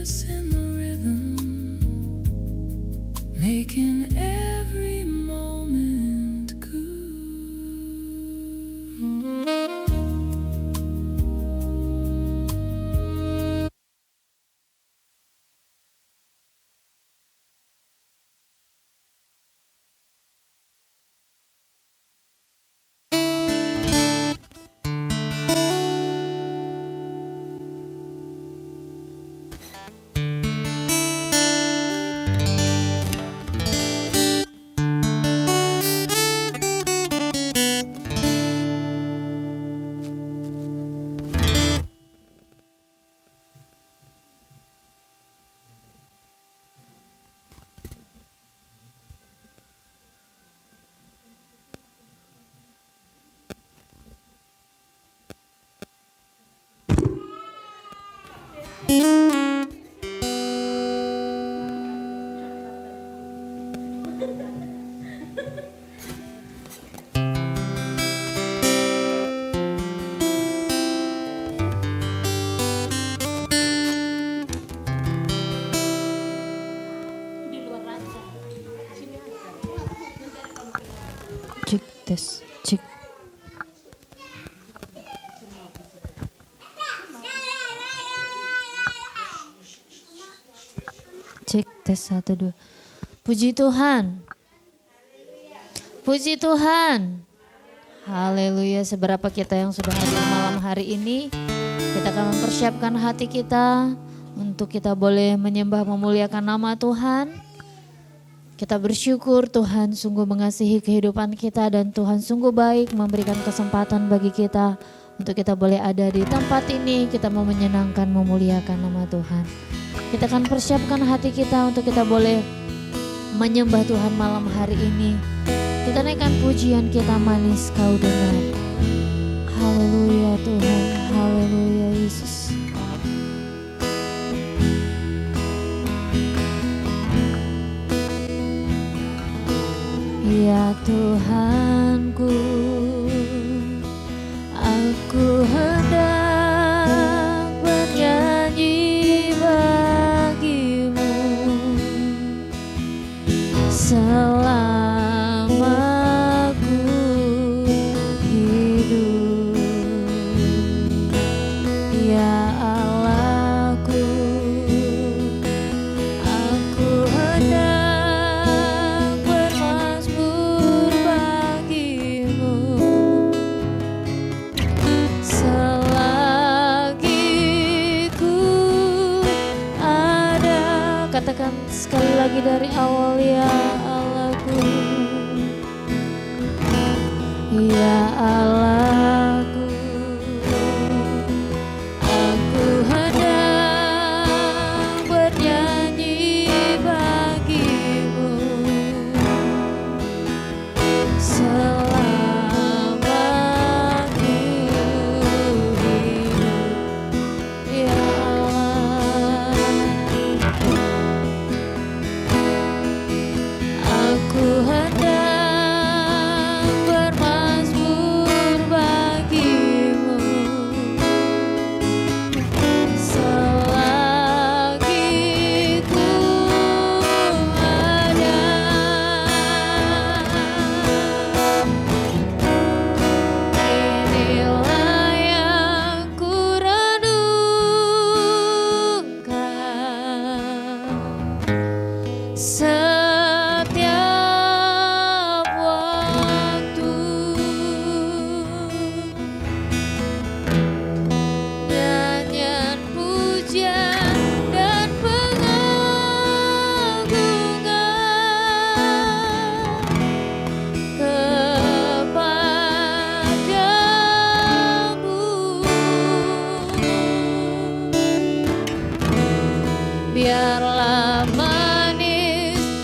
us in the rhythm, making every moment good. Cek tes cek. Cek tes 1 2. Puji Tuhan. Puji Tuhan. Haleluya. Seberapa kita yang sudah hadir malam hari ini, kita akan mempersiapkan hati kita untuk kita boleh menyembah memuliakan nama Tuhan. Kita bersyukur Tuhan sungguh mengasihi kehidupan kita dan Tuhan sungguh baik memberikan kesempatan bagi kita untuk kita boleh ada di tempat ini. Kita mau menyenangkan memuliakan nama Tuhan. Kita akan persiapkan hati kita untuk kita boleh menyembah Tuhan malam hari ini. Kita naikkan pujian kita, manis kau dengar. Haleluya Tuhan, haleluya Yesus. Ya Tuhanku, aku hendak bernyanyi bagimu selama ku hidup. Ya Allahku, aku hendak bermazmur bagimu selagi ku ada. Katakan sekali lagi dari awal, ya Allahku, ya Allahku, aku hendak bernyanyi bagimu selama ku hidup. Ya Allah, aku hendak bermazmur bagimu selagi ku ada. Inilah yang ku renungkan setiap waktu. Nyanyian pujian dan pengagungan kepadamu. Biarlah manis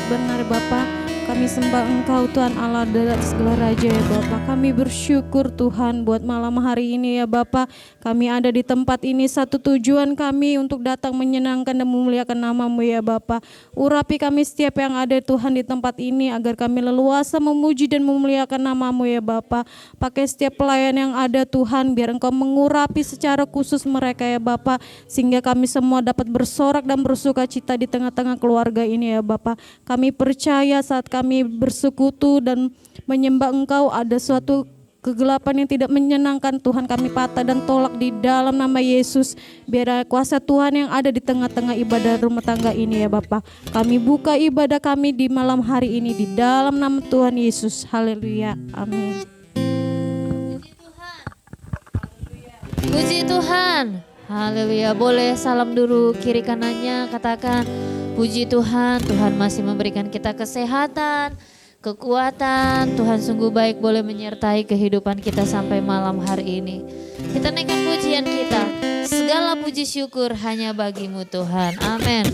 benar Bapa. Kami sembah Engkau Tuhan Allah dari segala raja ya Bapa. Kami bersyukur Tuhan buat malam hari ini ya Bapa. Kami ada di tempat ini satu tujuan kami untuk datang menyenangkan dan memuliakan nama-Mu ya Bapa. Urapi kami setiap yang ada Tuhan di tempat ini agar kami leluasa memuji dan memuliakan nama-Mu ya Bapa. Pakai setiap pelayan yang ada Tuhan, biar Engkau mengurapi secara khusus mereka ya Bapa, sehingga kami semua dapat bersorak dan bersuka cita di tengah-tengah keluarga ini ya Bapa. Kami percaya saat kami bersekutu dan menyembah Engkau ada suatu kegelapan yang tidak menyenangkan Tuhan, kami patah dan tolak di dalam nama Yesus. Biar kuasa Tuhan yang ada di tengah-tengah ibadah rumah tangga ini ya Bapa. Kami buka ibadah kami di malam hari ini di dalam nama Tuhan Yesus. Haleluya. Amin. Puji Tuhan. Haleluya. Boleh salam dulu kiri kanannya, katakan puji Tuhan. Tuhan masih memberikan kita kesehatan, kekuatan. Tuhan sungguh baik, boleh menyertai kehidupan kita sampai malam hari ini. Kita naikkan pujian kita. Segala puji syukur hanya bagi-Mu Tuhan. Amin.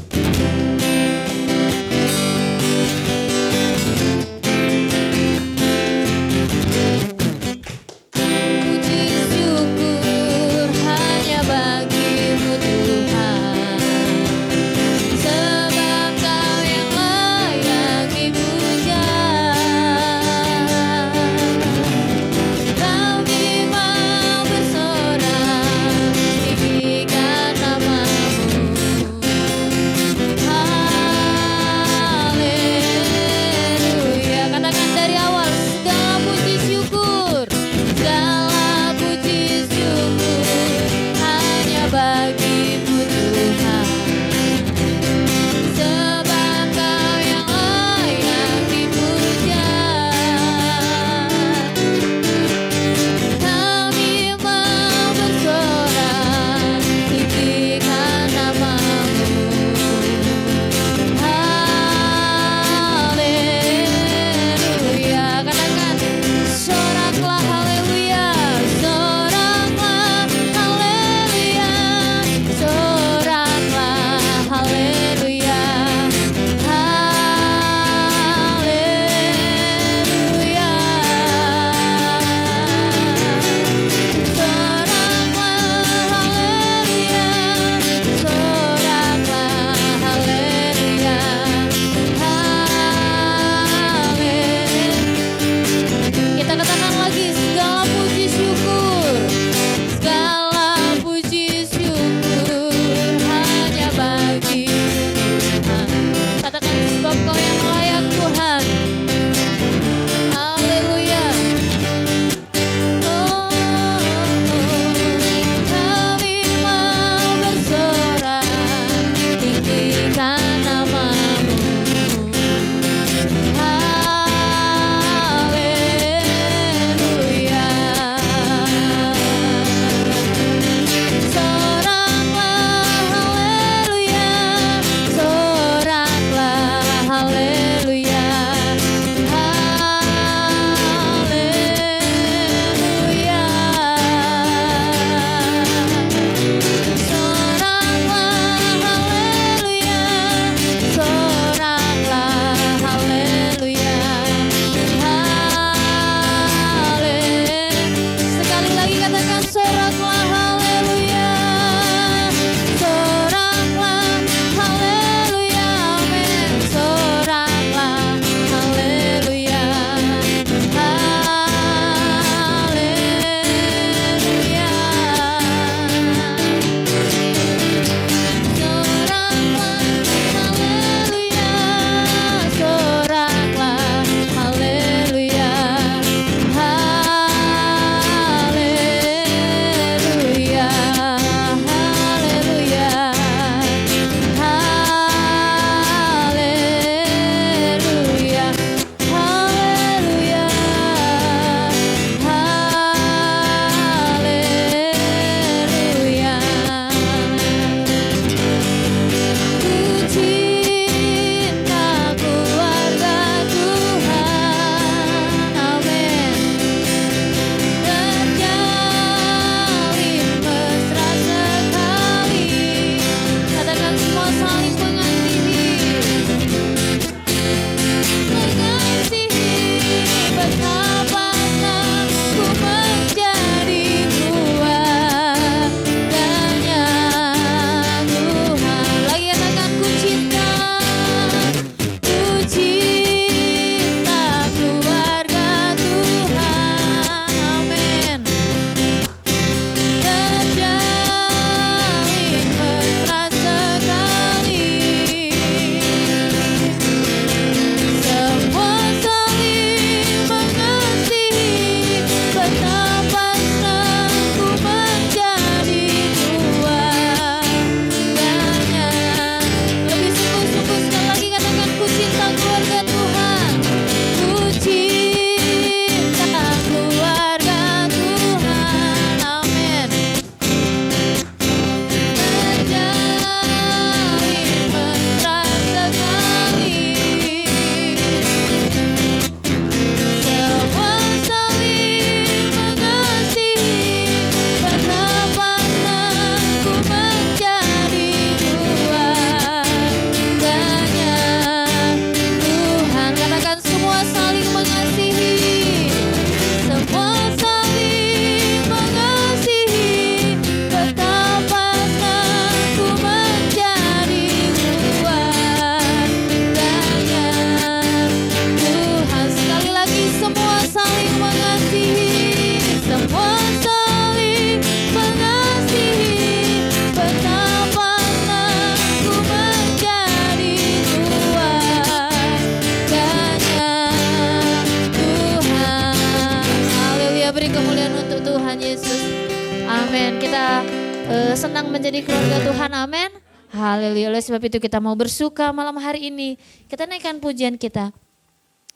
senang menjadi keluarga Tuhan, amin. Haleluya, oleh sebab itu kita mau bersuka malam hari ini. Kita naikkan pujian kita,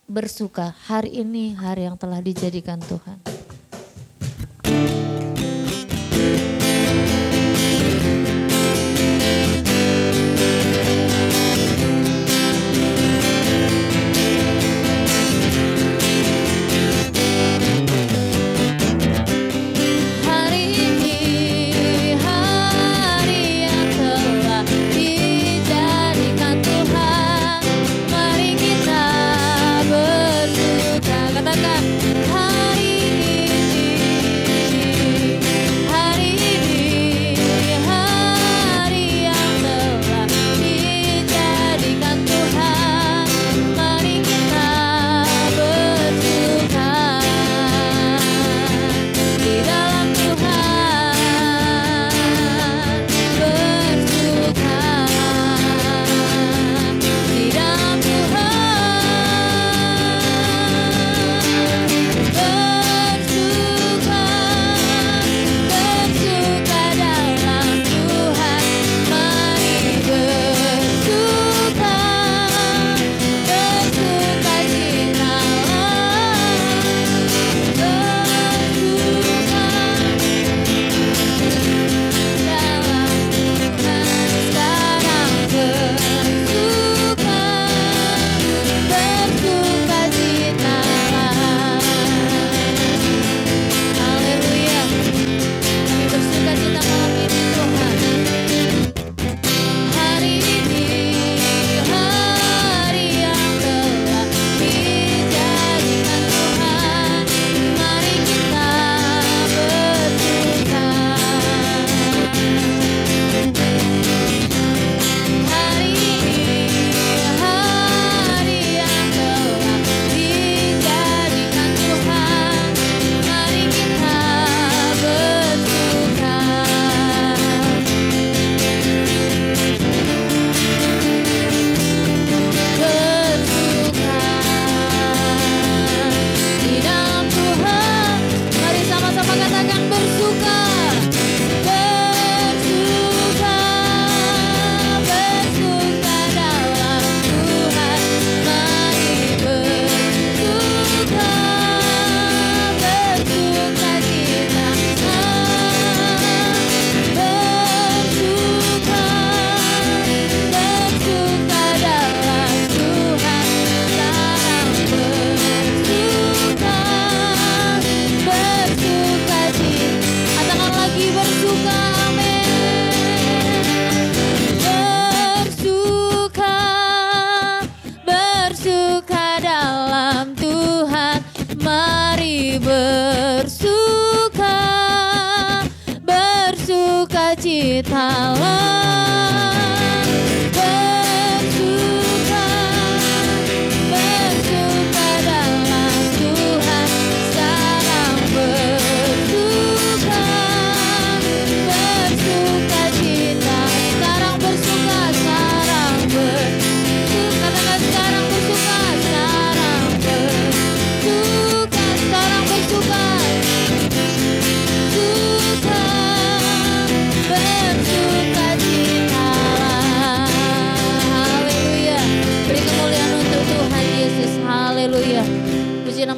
bersuka hari ini, hari yang telah dijadikan Tuhan.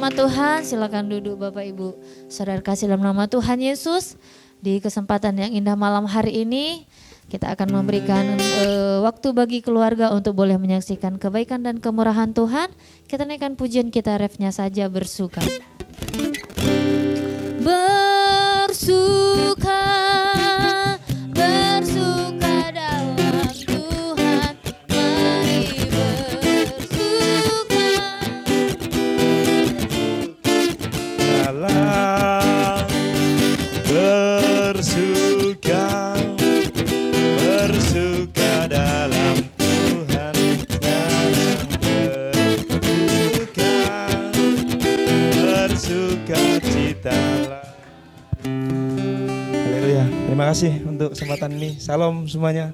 Tuhan, silakan duduk Bapak Ibu. Saudara kasih dalam nama Tuhan Yesus, di kesempatan yang indah malam hari ini, kita akan memberikan waktu bagi keluarga untuk boleh menyaksikan kebaikan dan kemurahan Tuhan. Kita naikkan pujian kita, refnya saja, bersuka. Bersuka, bersuka dalam Tuhan, mari bersuka. Bersuka, bersuka dalam Tuhan, dalam bersuka, bersuka citalah. Haleluya, terima kasih untuk kesempatan ini. Salam semuanya.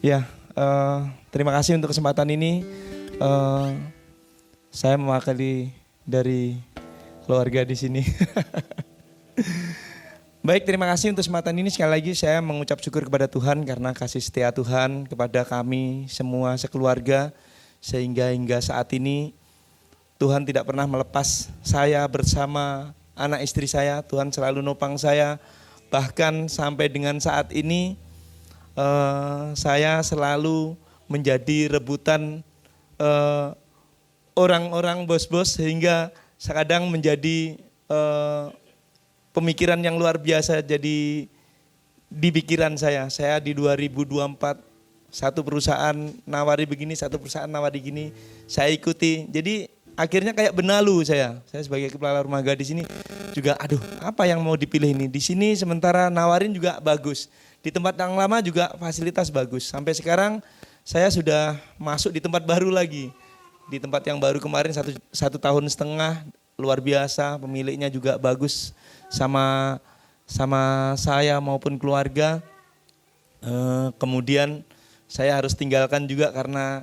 Ya, terima kasih untuk kesempatan ini. Saya mewakili dari keluarga di sini. Baik, terima kasih untuk kesempatan ini. Sekali lagi saya mengucap syukur kepada Tuhan karena kasih setia Tuhan kepada kami semua sekeluarga. Sehingga hingga saat ini Tuhan tidak pernah melepas saya bersama anak istri saya. Tuhan selalu nopang saya. Bahkan sampai dengan saat ini saya selalu menjadi rebutan orang-orang bos-bos sehingga kadang menjadi pemikiran yang luar biasa jadi di pikiran saya. Saya di 2024 satu perusahaan nawari begini, satu perusahaan nawari gini, saya ikuti. Jadi akhirnya kayak benalu saya. Saya sebagai kepala rumah gadis ini juga aduh, apa yang mau dipilih ini? Di sini sementara nawarin juga bagus. Di tempat yang lama juga fasilitas bagus. Sampai sekarang saya sudah masuk di tempat baru lagi. Di tempat yang baru kemarin satu tahun setengah, luar biasa, pemiliknya juga bagus sama saya maupun keluarga. Kemudian saya harus tinggalkan juga karena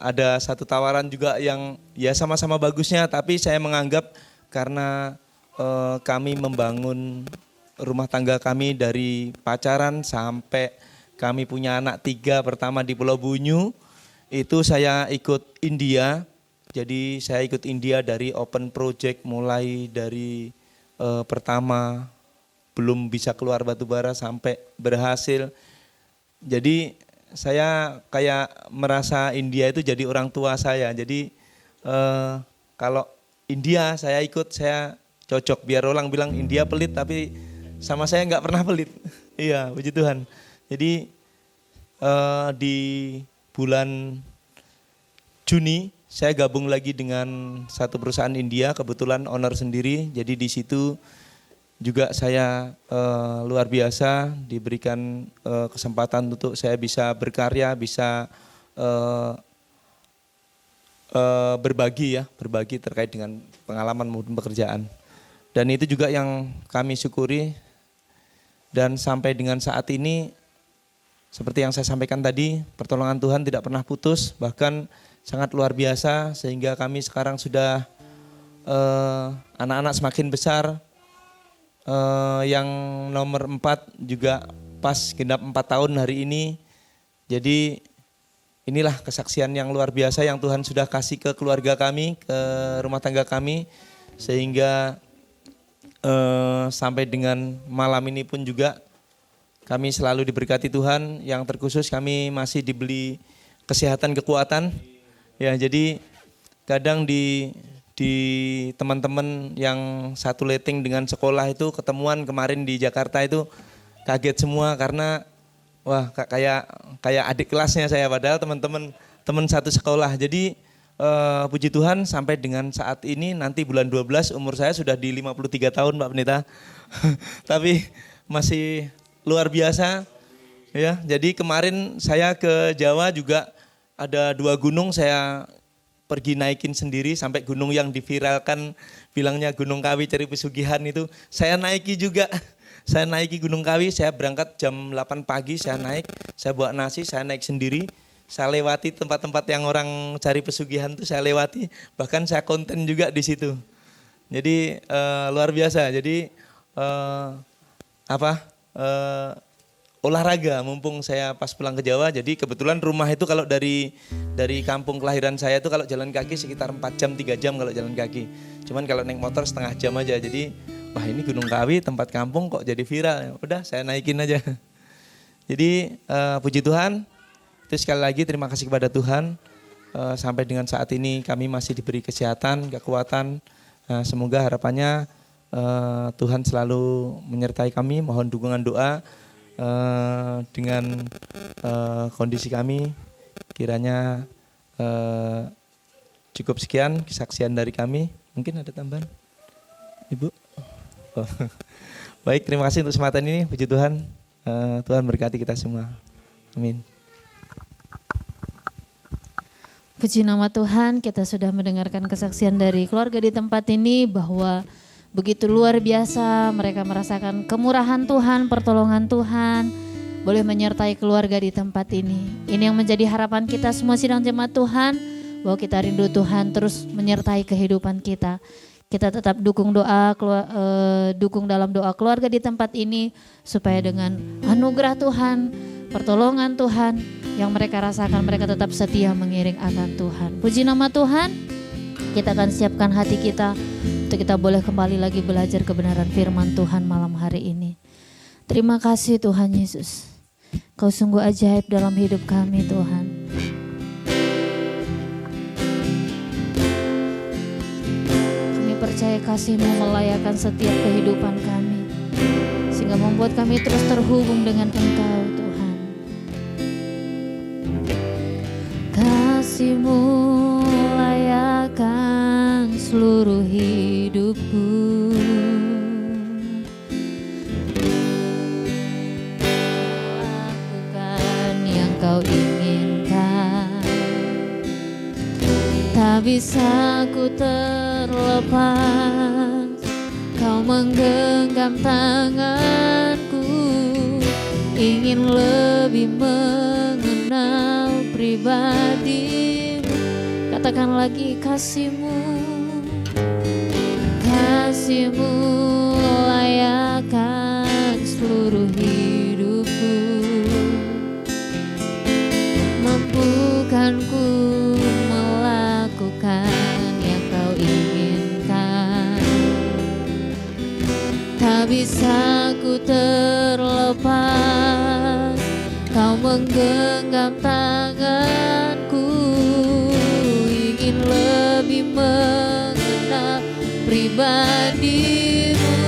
ada satu tawaran juga yang ya sama-sama bagusnya, tapi saya menganggap karena kami membangun rumah tangga kami dari pacaran sampai kami punya anak 3 pertama di Pulau Bunyu, itu saya ikut India. Jadi saya ikut India dari open project mulai dari pertama belum bisa keluar batubara sampai berhasil. Jadi saya kayak merasa India itu jadi orang tua saya. Jadi kalau India saya ikut, saya cocok. Biar orang bilang India pelit tapi sama saya nggak pernah pelit. Iya, puji Tuhan. Jadi di bulan Juni saya gabung lagi dengan satu perusahaan India, kebetulan owner sendiri. Jadi di situ juga saya luar biasa diberikan kesempatan untuk saya bisa berkarya, bisa berbagi terkait dengan pengalaman maupun pekerjaan. Dan itu juga yang kami syukuri. Dan sampai dengan saat ini, seperti yang saya sampaikan tadi, pertolongan Tuhan tidak pernah putus, bahkan sangat luar biasa, sehingga kami sekarang sudah anak-anak semakin besar. Yang nomor 4 juga pas genap 4 tahun hari ini. Jadi inilah kesaksian yang luar biasa yang Tuhan sudah kasih ke keluarga kami, ke rumah tangga kami, sehingga sampai dengan malam ini pun juga kami selalu diberkati Tuhan. Yang terkhusus kami masih diberi kesehatan, kekuatan. Ya, jadi kadang di teman-teman yang satu letting dengan sekolah itu ketemuan kemarin di Jakarta itu kaget semua karena wah kayak adik kelasnya saya, padahal teman satu sekolah. Jadi puji Tuhan sampai dengan saat ini nanti bulan 12 umur saya sudah di 53 tahun Pak Pendeta. Tapi masih luar biasa ya. Jadi kemarin saya ke Jawa juga ada 2 gunung saya pergi naikin sendiri, sampai gunung yang diviralkan bilangnya Gunung Kawi Cari Pesugihan itu saya naiki juga. Saya naiki Gunung Kawi, saya berangkat jam 8 pagi, saya naik, saya bawa nasi, saya naik sendiri. Saya lewati tempat-tempat yang orang cari pesugihan itu saya lewati, bahkan saya konten juga di situ. Jadi luar biasa. Jadi olahraga mumpung saya pas pulang ke Jawa. Jadi kebetulan rumah itu kalau dari kampung kelahiran saya itu kalau jalan kaki sekitar 4 jam 3 jam kalau jalan kaki. Cuman kalau naik motor setengah jam aja. Jadi wah ini Gunung Kawi tempat kampung kok jadi viral. Udah saya naikin aja. Jadi puji Tuhan. Itu sekali lagi terima kasih kepada Tuhan. Sampai dengan saat ini kami masih diberi kesehatan, kekuatan. Semoga harapannya Tuhan selalu menyertai kami. Mohon dukungan doa dengan kondisi kami. Kiranya cukup sekian kesaksian dari kami. Mungkin ada tambahan, Ibu? Oh. Baik, terima kasih untuk kesempatan ini. Puji Tuhan. Tuhan berkati kita semua. Amin. Puji nama Tuhan, kita sudah mendengarkan kesaksian dari keluarga di tempat ini bahwa begitu luar biasa mereka merasakan kemurahan Tuhan, pertolongan Tuhan, boleh menyertai keluarga di tempat ini. Ini yang menjadi harapan kita semua sidang jemaat Tuhan, bahwa kita rindu Tuhan terus menyertai kehidupan kita. kita tetap dukung dukung dalam doa keluarga di tempat ini, supaya dengan anugerah Tuhan, pertolongan Tuhan yang mereka rasakan, mereka tetap setia mengiring akan Tuhan. Puji nama Tuhan. Kita akan siapkan hati kita untuk kita boleh kembali lagi belajar kebenaran firman Tuhan malam hari ini. Terima kasih Tuhan Yesus. Kau sungguh ajaib dalam hidup kami Tuhan. Kami percaya kasih-Mu melayakkan setiap kehidupan kami, sehingga membuat kami terus terhubung dengan Engkau Tuhan. Kasih-Mu layakkan seluruh hidupku. Lakukan yang Kau inginkan. Tak bisa ku terlepas, Kau menggenggam tanganku. Ingin lebih mengenal pribadi-Mu. Katakan lagi, kasih-Mu, kasih-Mu layakkan seluruh hidupku. Mampukan ku melakukan yang Kau inginkan. Tak bisa ku terlepas, Kau menggenggam tanganku. Ingin lebih mengenal pribadi-Mu.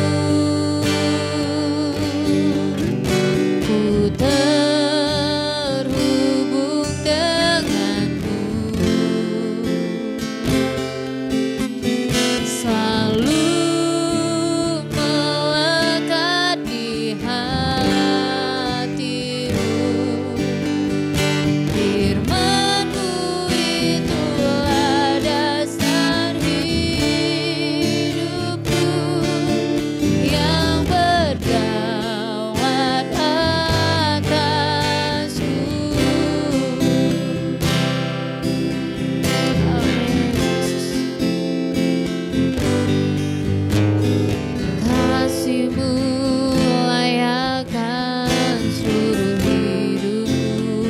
Ku terhubung dengan-Mu, selalu melekat di hati-Mu. Firman-Mu itulah dasar hidupku, yang berdaulat atasku. Amin. Kasih-Mu layakkan seluruh hidupku.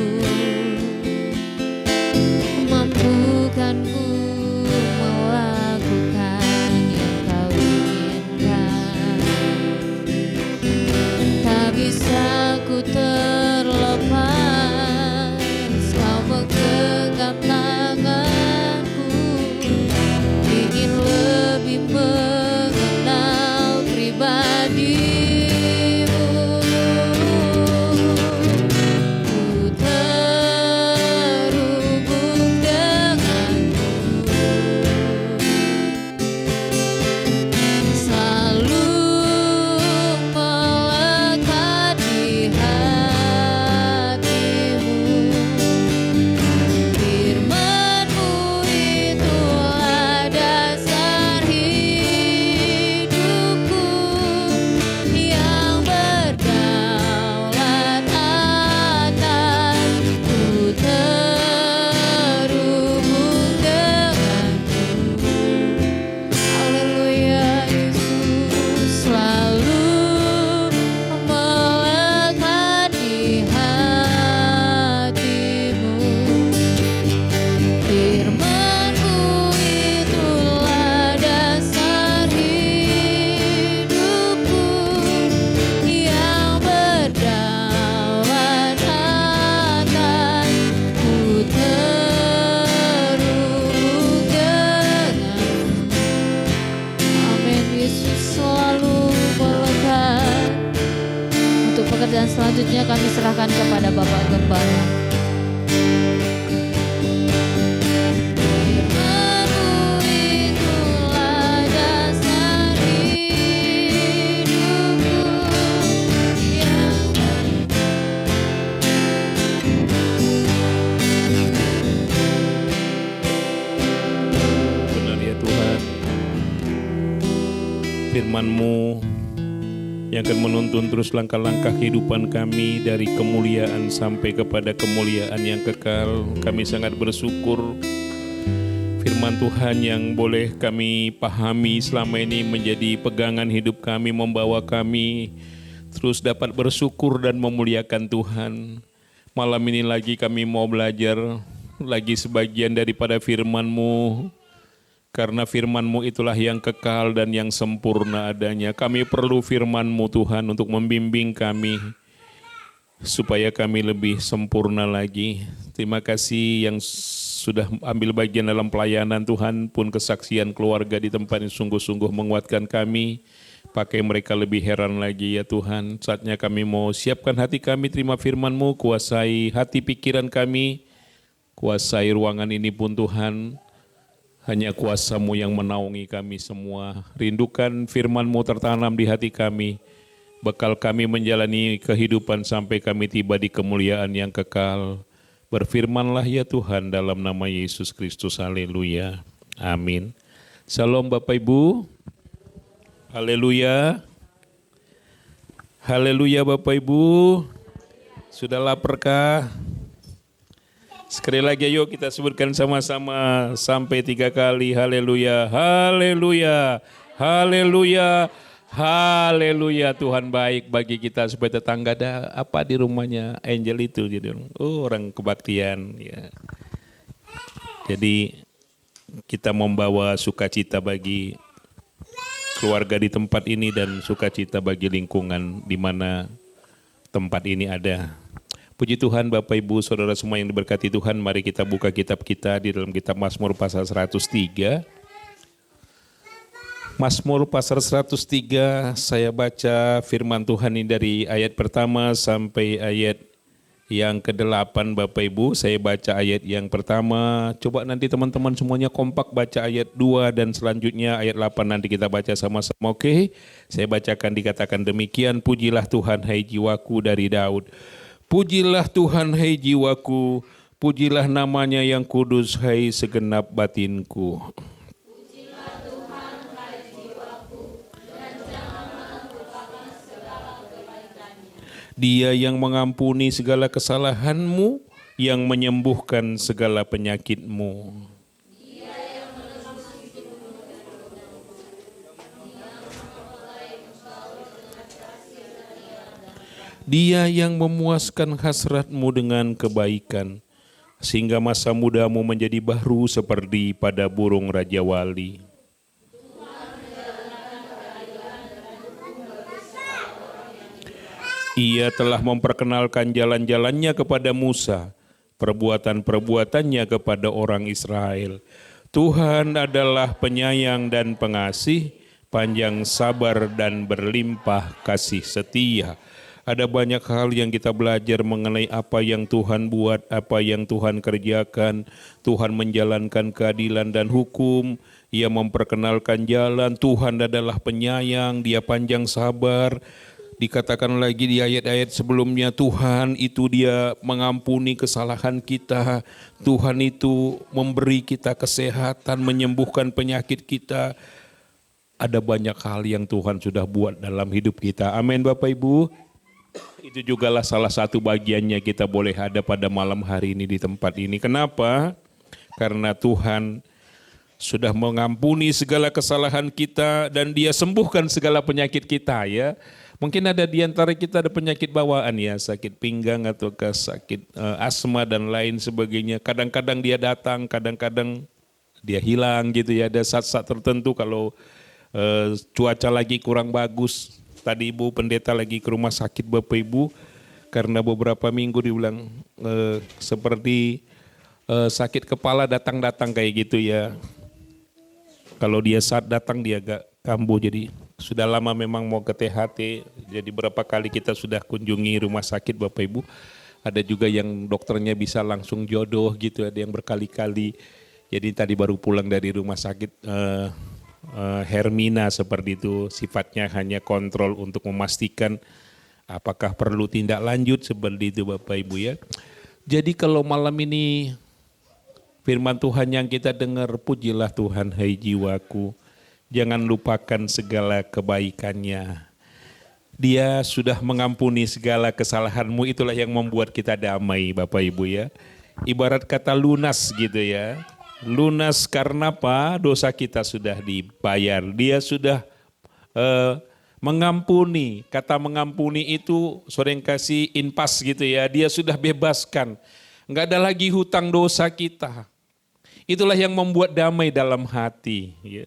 Mampukan ku melakukan yang Kau inginkan. Tak bisa ku terlepas, Kau menggenggam tanganku. Ingin lebih mengenal pribadi-Mu. Ku terhubung dengan-Mu, selalu melekat di hati-Mu. Firman-Mu itulah dasar hidupku, yang berdaulat atas. Ku terhubung dengan-Mu. Haleluya Yesus, selalu melekat di hati-Mu. Firman-Mu itulah dasar hidupku, yang berdaulat atas. Ku terhubung dengan-Mu. Amin. Yesus selalu melekat. Untuk pekerjaan selanjutnya kami serahkan kepada Bapak Gembala. Firman-Mu itulah dasar hidupku, yang Benar ya Tuhan, firman-Mu yang akan menuntun terus langkah-langkah kehidupan kami dari kemuliaan sampai kepada kemuliaan yang kekal. Kami sangat bersyukur firman firman Tuhan yang boleh kami pahami selama ini menjadi pegangan hidup kami, membawa kami terus dapat bersyukur dan memuliakan Tuhan. Malam ini lagi kami mau belajar lagi sebagian daripada firman-Mu, karena firman-Mu itulah yang kekal dan yang sempurna adanya. Kami perlu firman-Mu Tuhan untuk membimbing kami, supaya kami lebih sempurna lagi. Terima kasih yang sudah ambil bagian dalam pelayanan Tuhan, pun kesaksian keluarga di tempat ini sungguh-sungguh menguatkan kami. Pakai mereka lebih heran lagi ya Tuhan. Saatnya kami mau siapkan hati kami, terima firman-Mu, kuasai hati pikiran kami, kuasai ruangan ini pun Tuhan. Hanya kuasa-Mu yang menaungi kami semua. Rindukan firman-Mu tertanam di hati kami, bekal kami menjalani kehidupan sampai kami tiba di kemuliaan yang kekal. Berfirmanlah ya Tuhan dalam nama Yesus Kristus. Haleluya. Amin. Shalom Bapak Ibu. Haleluya. Haleluya Bapak Ibu. Sudah laparkah? Sekali lagi yuk kita sebutkan sama-sama sampai 3 kali. Haleluya. Haleluya. Haleluya. Haleluya, Tuhan baik bagi kita. Supaya tetangga ada apa di rumahnya, angel itu jadi orang kebaktian ya. Jadi kita membawa sukacita bagi keluarga di tempat ini dan sukacita bagi lingkungan di mana tempat ini ada. Puji Tuhan Bapak Ibu Saudara semua yang diberkati Tuhan, mari kita buka kitab kita di dalam kitab Mazmur pasal 103. Mazmur pasal 103, saya baca firman Tuhan ini dari ayat pertama sampai ayat yang ke-8 Bapak Ibu. Saya baca ayat yang pertama, coba nanti teman-teman semuanya kompak baca ayat 2 dan selanjutnya ayat 8 nanti kita baca sama-sama. Oke, saya bacakan dikatakan demikian, pujilah Tuhan hai jiwaku dari Daud. Pujilah Tuhan hai jiwaku, pujilah namanya yang kudus hai segenap batinku. Dia yang mengampuni segala kesalahanmu, yang menyembuhkan segala penyakitmu. Dia yang memuaskan hasratmu dengan kebaikan, sehingga masa mudamu menjadi baru seperti pada burung Raja Wali. Ia telah memperkenalkan jalan-jalannya kepada Musa, perbuatan-perbuatannya kepada orang Israel. Tuhan adalah penyayang dan pengasih, panjang sabar dan berlimpah kasih setia. Ada banyak hal yang kita belajar mengenai apa yang Tuhan buat, apa yang Tuhan kerjakan. Tuhan menjalankan keadilan dan hukum, Ia memperkenalkan jalan. Tuhan adalah penyayang, Dia panjang sabar. Dikatakan lagi di ayat-ayat sebelumnya, Tuhan itu Dia mengampuni kesalahan kita. Tuhan itu memberi kita kesehatan, menyembuhkan penyakit kita. Ada banyak hal yang Tuhan sudah buat dalam hidup kita. Amin Bapak Ibu. Itu jugalah salah satu bagiannya kita boleh ada pada malam hari ini di tempat ini. Kenapa? Karena Tuhan sudah mengampuni segala kesalahan kita dan Dia sembuhkan segala penyakit kita ya. Mungkin ada di antara kita ada penyakit bawaan ya, sakit pinggang atau sakit asma dan lain sebagainya. Kadang-kadang dia datang, kadang-kadang dia hilang gitu ya. Ada saat-saat tertentu kalau cuaca lagi kurang bagus. Tadi Ibu Pendeta lagi ke rumah sakit Bapak Ibu karena beberapa minggu dibilang seperti sakit kepala datang-datang kayak gitu ya. Kalau dia saat datang dia agak kambuh, jadi sudah lama memang mau ke THT, jadi berapa kali kita sudah kunjungi rumah sakit Bapak Ibu. Ada juga yang dokternya bisa langsung jodoh gitu, ada yang berkali-kali. Jadi tadi baru pulang dari rumah sakit Hermina seperti itu, sifatnya hanya kontrol untuk memastikan apakah perlu tindak lanjut seperti itu Bapak Ibu ya. Jadi kalau malam ini firman Tuhan yang kita dengar, pujilah Tuhan hai jiwaku. Jangan lupakan segala kebaikannya. Dia sudah mengampuni segala kesalahanmu, itulah yang membuat kita damai Bapak Ibu ya. Ibarat kata lunas gitu ya. Lunas karena apa? Dosa kita sudah dibayar. Dia sudah mengampuni. Kata mengampuni itu sering kasih inpas gitu ya. Dia sudah bebaskan. Enggak ada lagi hutang dosa kita. Itulah yang membuat damai dalam hati. Ya.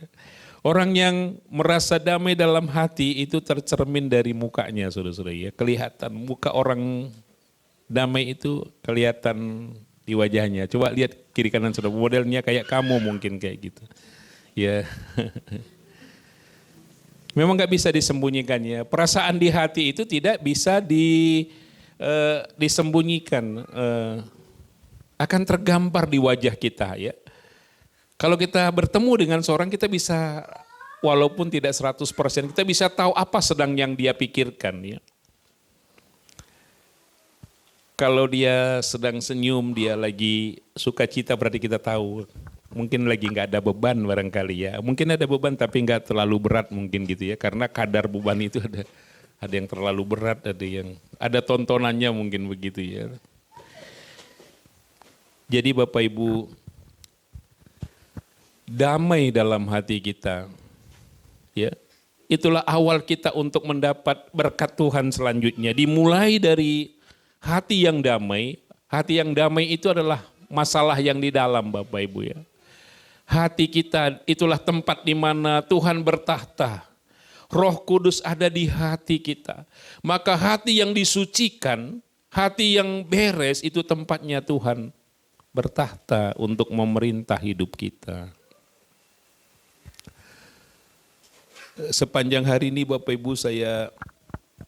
Orang yang merasa damai dalam hati itu tercermin dari mukanya, saudara-saudara. Ya. Kelihatan muka orang damai itu kelihatan di wajahnya. Coba lihat kiri kanan saudara, modelnya kayak kamu mungkin kayak gitu. Ya. Memang nggak bisa disembunyikan ya. Perasaan di hati itu tidak bisa disembunyikan. Akan tergambar di wajah kita ya. Kalau kita bertemu dengan seorang kita bisa walaupun tidak 100% kita bisa tahu apa sedang yang dia pikirkan ya. Kalau dia sedang senyum, dia lagi sukacita berarti kita tahu. Mungkin lagi nggak ada beban barangkali ya. Mungkin ada beban tapi nggak terlalu berat mungkin gitu ya. Karena kadar beban itu ada yang terlalu berat, ada tontonannya mungkin begitu ya. Jadi Bapak Ibu, damai dalam hati kita, ya itulah awal kita untuk mendapat berkat Tuhan selanjutnya. Dimulai dari hati yang damai. Hati yang damai itu adalah masalah yang di dalam Bapak Ibu ya. Hati kita itulah tempat di mana Tuhan bertahta. Roh Kudus ada di hati kita. Maka hati yang disucikan, hati yang beres itu tempatnya Tuhan bertahta untuk memerintah hidup kita. Sepanjang hari ini Bapak Ibu saya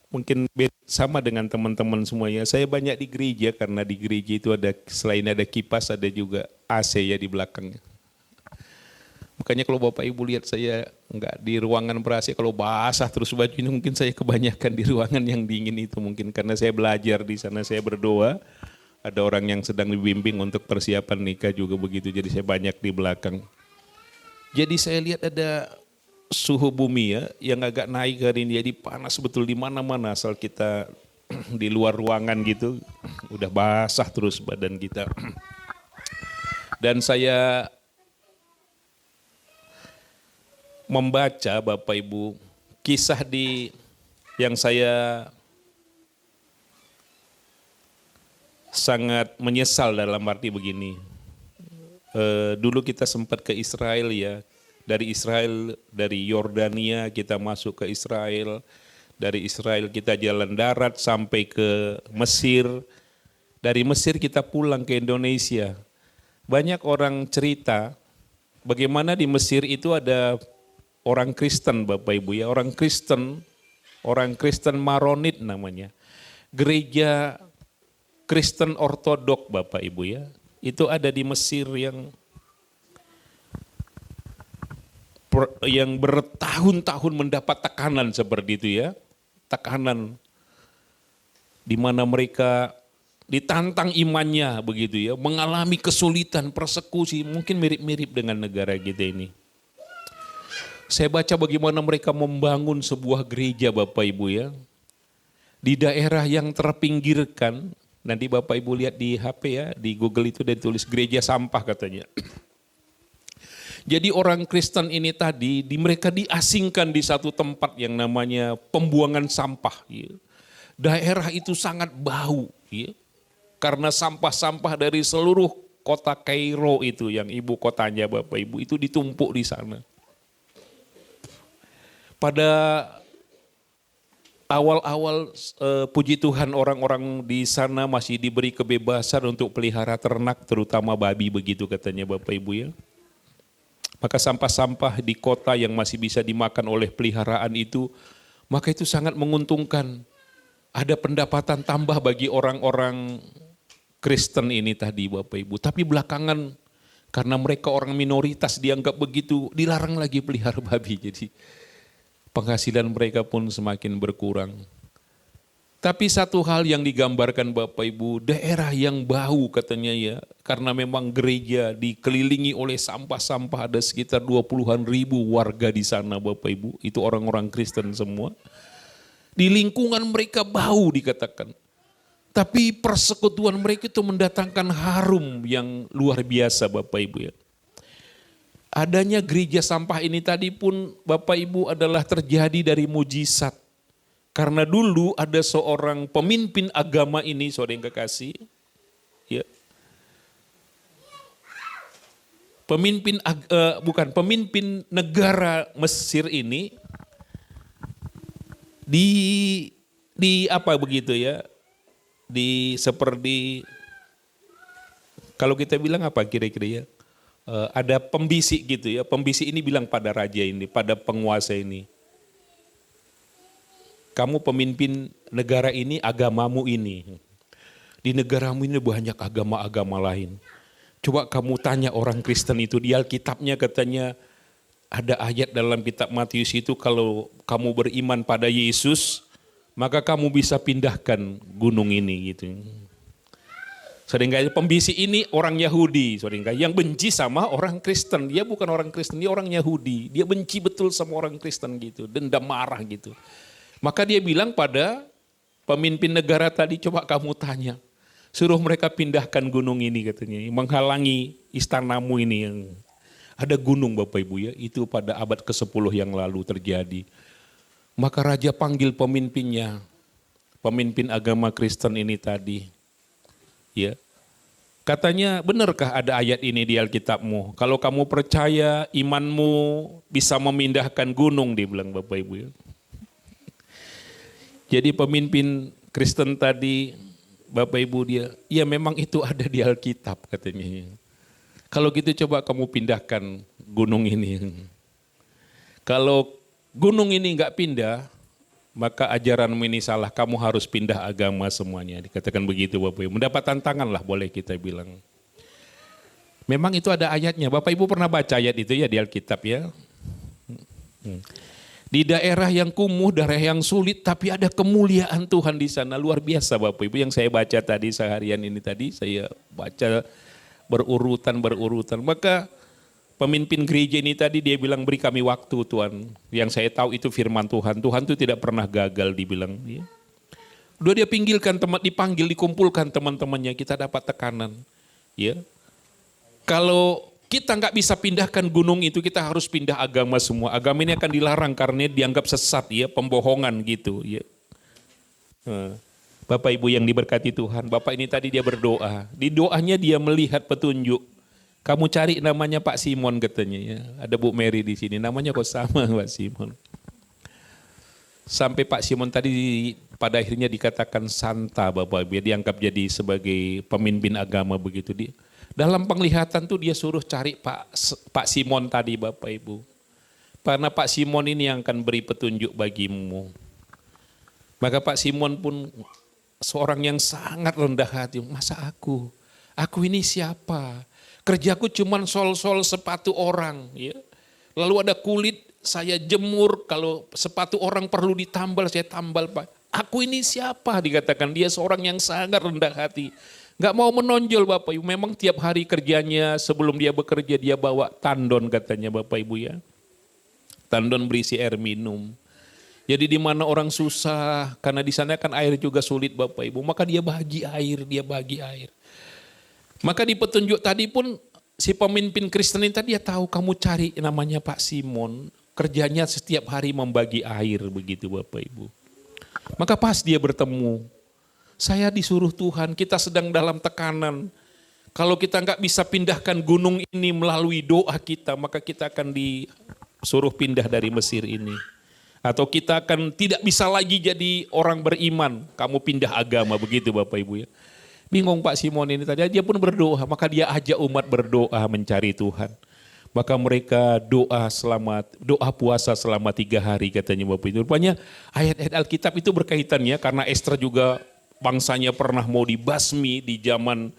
mungkin sama dengan teman-teman semuanya. Saya banyak di gereja karena di gereja itu ada selain ada kipas ada juga AC ya di belakangnya. Makanya kalau Bapak Ibu lihat saya enggak di ruangan ber-AC, kalau basah terus baju ini mungkin saya kebanyakan di ruangan yang dingin itu mungkin karena saya belajar di sana, saya berdoa. Ada orang yang sedang dibimbing untuk persiapan nikah juga begitu, jadi saya banyak di belakang. Jadi saya lihat ada suhu bumi ya yang agak naik hari ini, jadi panas betul di mana-mana asal kita di luar ruangan gitu, udah basah terus badan kita. Dan saya membaca Bapak Ibu kisah yang saya sangat menyesal dalam arti begini. Dulu kita sempat ke Israel ya. Dari Yordania kita masuk ke Israel. Dari Israel kita jalan darat sampai ke Mesir. Dari Mesir kita pulang ke Indonesia. Banyak orang cerita bagaimana di Mesir itu ada orang Kristen Bapak Ibu ya. Orang Kristen Maronit namanya. Gereja Kristen Ortodok Bapak Ibu ya. Itu ada di Mesir yang bertahun-tahun mendapat tekanan seperti itu ya. Tekanan di mana mereka ditantang imannya begitu ya. Mengalami kesulitan, persekusi, mungkin mirip-mirip dengan negara kita ini. Saya baca bagaimana mereka membangun sebuah gereja Bapak Ibu ya. Di daerah yang terpinggirkan, nanti Bapak Ibu lihat di HP ya, di Google itu ada tulis gereja sampah katanya. Jadi orang Kristen ini tadi, mereka diasingkan di satu tempat yang namanya pembuangan sampah. Ya. Daerah itu sangat bau, ya. Karena sampah-sampah dari seluruh kota Kairo itu, yang ibu kotanya Bapak Ibu, itu ditumpuk di sana. Pada awal-awal puji Tuhan orang-orang di sana masih diberi kebebasan untuk pelihara ternak, terutama babi begitu katanya Bapak Ibu ya. Maka sampah-sampah di kota yang masih bisa dimakan oleh peliharaan itu, maka itu sangat menguntungkan. Ada pendapatan tambah bagi orang-orang Kristen ini tadi Bapak Ibu. Tapi belakangan karena mereka orang minoritas dianggap begitu, dilarang lagi pelihara babi. Jadi penghasilan mereka pun semakin berkurang. Tapi satu hal yang digambarkan Bapak Ibu, daerah yang bau katanya ya, karena memang gereja dikelilingi oleh sampah-sampah, ada sekitar 20-an ribu warga di sana Bapak Ibu, itu orang-orang Kristen semua. Di lingkungan mereka bau dikatakan. Tapi persekutuan mereka itu mendatangkan harum yang luar biasa Bapak Ibu ya. adanya gereja sampah ini tadi pun Bapak Ibu adalah terjadi dari mujizat. Karena dulu ada seorang pemimpin agama ini, saudara yang kekasih, ya. Pemimpin negara Mesir ini di apa begitu ya? Seperti kalau kita bilang apa kira-kira ya? Ada pembisik gitu ya. Pembisik ini bilang pada raja ini, pada penguasa ini, kamu pemimpin negara ini, agamamu ini. Di negaramu ini banyak agama-agama lain. Coba kamu tanya orang Kristen itu, di Alkitabnya katanya ada ayat dalam kitab Matius itu, kalau kamu beriman pada Yesus, maka kamu bisa pindahkan gunung ini gitu. Saudara, pembisik ini orang Yahudi, saudara, yang benci sama orang Kristen. Dia bukan orang Kristen, dia orang Yahudi. Dia benci betul sama orang Kristen gitu, dendam marah gitu. Maka dia bilang pada pemimpin negara tadi, coba kamu tanya, suruh mereka pindahkan gunung ini katanya, menghalangi istanamu ini. Yang ada gunung Bapak Ibu ya, itu pada abad ke-10 yang lalu terjadi. Maka raja panggil pemimpinnya, pemimpin agama Kristen ini tadi. Ya, katanya, benarkah ada ayat ini di Alkitabmu? Kalau kamu percaya, imanmu bisa memindahkan gunung, dia bilang Bapak Ibu ya. Jadi pemimpin Kristen tadi, Bapak Ibu dia, ya memang itu ada di Alkitab katanya. Kalau gitu coba kamu pindahkan gunung ini. Kalau gunung ini enggak pindah, maka ajaranmu ini salah, kamu harus pindah agama semuanya. Dikatakan begitu Bapak Ibu. Mendapat tantangan lah boleh kita bilang. Memang itu ada ayatnya. Bapak Ibu pernah baca ayat itu ya di Alkitab ya. Di daerah yang kumuh, daerah yang sulit, tapi ada kemuliaan Tuhan di sana. Luar biasa Bapak Ibu, yang saya baca tadi seharian ini tadi, saya baca berurutan. Maka pemimpin gereja ini tadi dia bilang, beri kami waktu Tuhan. Yang saya tahu itu firman Tuhan. Tuhan itu tidak pernah gagal dibilang. Ya. Udah dia dipanggil, dikumpulkan teman-temannya, kita dapat tekanan. Ya. Kalau kita nggak bisa pindahkan gunung itu, kita harus pindah agama semua. Agama ini akan dilarang karena dianggap sesat, ya, pembohongan gitu. Ya. Bapak Ibu yang diberkati Tuhan, Bapak ini tadi dia berdoa. Di doanya dia melihat petunjuk. Kamu cari namanya Pak Simon katanya ya. Ada Bu Mary di sini, namanya kok sama Pak Simon. Sampai Pak Simon tadi pada akhirnya dikatakan santa Bapak Ibu. Dia dianggap jadi sebagai pemimpin agama begitu dia. Dalam penglihatan tuh dia suruh cari Pak Simon tadi Bapak Ibu. Karena Pak Simon ini yang akan beri petunjuk bagimu. Maka Pak Simon pun seorang yang sangat rendah hati. Masa aku? Aku ini siapa? Kerjaku cuman sol-sol sepatu orang. Ya. Lalu ada kulit, saya jemur. Kalau sepatu orang perlu ditambal, saya tambal Pak. Aku ini siapa? Dikatakan dia seorang yang sangat rendah hati. Gak mau menonjol Bapak Ibu, memang tiap hari kerjanya sebelum dia bekerja dia bawa tandon katanya Bapak Ibu ya. Tandon berisi air minum. Jadi di mana orang susah, karena di sana kan air juga sulit Bapak Ibu, maka dia bagi air. Maka di petunjuk tadi pun si pemimpin Kristen ini tadi dia tahu kamu cari namanya Pak Simon, kerjanya setiap hari membagi air begitu Bapak Ibu. Maka pas dia bertemu, saya disuruh Tuhan, kita sedang dalam tekanan. Kalau kita nggak bisa pindahkan gunung ini melalui doa kita, maka kita akan disuruh pindah dari Mesir ini. Atau kita akan tidak bisa lagi jadi orang beriman, kamu pindah agama begitu Bapak Ibu ya. Bingung Pak Simon ini tadi, dia pun berdoa, maka dia ajak umat berdoa mencari Tuhan. Maka mereka doa puasa selama 3 hari katanya Bapak Ibu. Rupanya ayat-ayat Alkitab itu berkaitannya karena Esther juga bangsanya pernah mau dibasmi di zaman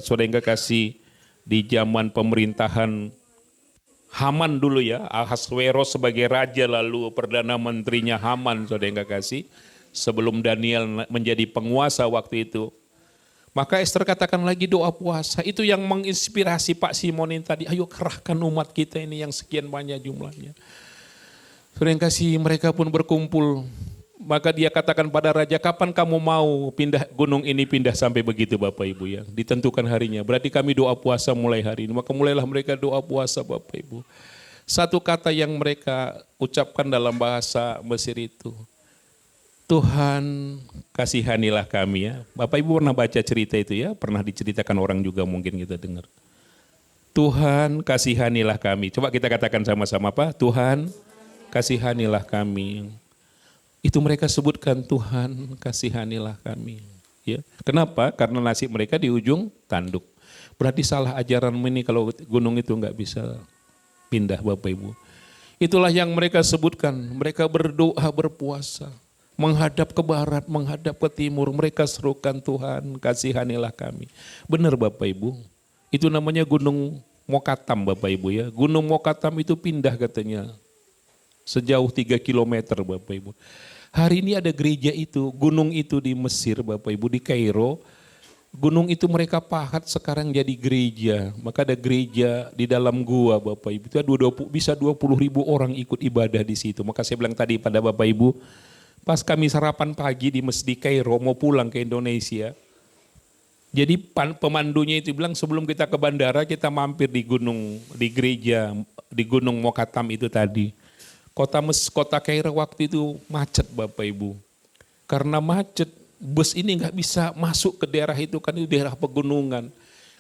saudara yang kekasih, di zaman pemerintahan Haman dulu ya, Ahasweros sebagai raja, lalu perdana menterinya Haman saudara yang kekasih, sebelum Daniel menjadi penguasa waktu itu. Maka Esther katakan lagi doa puasa, itu yang menginspirasi Pak Simon ini tadi, ayo kerahkan umat kita ini yang sekian banyak jumlahnya. Saudara yang kasih, mereka pun berkumpul. Maka dia katakan pada raja, kapan kamu mau pindah gunung ini pindah sampai begitu Bapak Ibu ya. Ditentukan harinya, berarti kami doa puasa mulai hari ini. Maka mulailah mereka doa puasa Bapak Ibu. Satu kata yang mereka ucapkan dalam bahasa Mesir itu, Tuhan kasihanilah kami ya. Bapak Ibu pernah baca cerita itu ya, pernah diceritakan orang juga mungkin kita dengar. Tuhan kasihanilah kami. Coba kita katakan sama-sama apa? Tuhan kasihanilah kami. Itu mereka sebutkan Tuhan kasihanilah kami. Ya. Kenapa? Karena nasib mereka di ujung tanduk. Berarti salah ajaran ini kalau gunung itu nggak bisa pindah Bapak Ibu. Itulah yang mereka sebutkan. Mereka berdoa berpuasa. Menghadap ke barat, menghadap ke timur. Mereka serukan Tuhan kasihanilah kami. Benar Bapak Ibu. Itu namanya Gunung Mokatam Bapak Ibu ya. Gunung Mokatam itu pindah katanya. Sejauh 3 kilometer Bapak Ibu. Hari ini ada gereja itu, gunung itu di Mesir Bapak Ibu, di Kairo. Gunung itu mereka pahat sekarang jadi gereja. Maka ada gereja di dalam gua Bapak Ibu. Itu bisa 20.000 orang ikut ibadah di situ. Maka saya bilang tadi pada Bapak Ibu, pas kami sarapan pagi di Masjid Kairo mau pulang ke Indonesia. Jadi pemandunya itu bilang sebelum kita ke bandara kita mampir di gereja, di Gunung Mokatam itu tadi. Kota Kairo waktu itu macet Bapak Ibu. Karena macet, bus ini nggak bisa masuk ke daerah itu kan itu daerah pegunungan.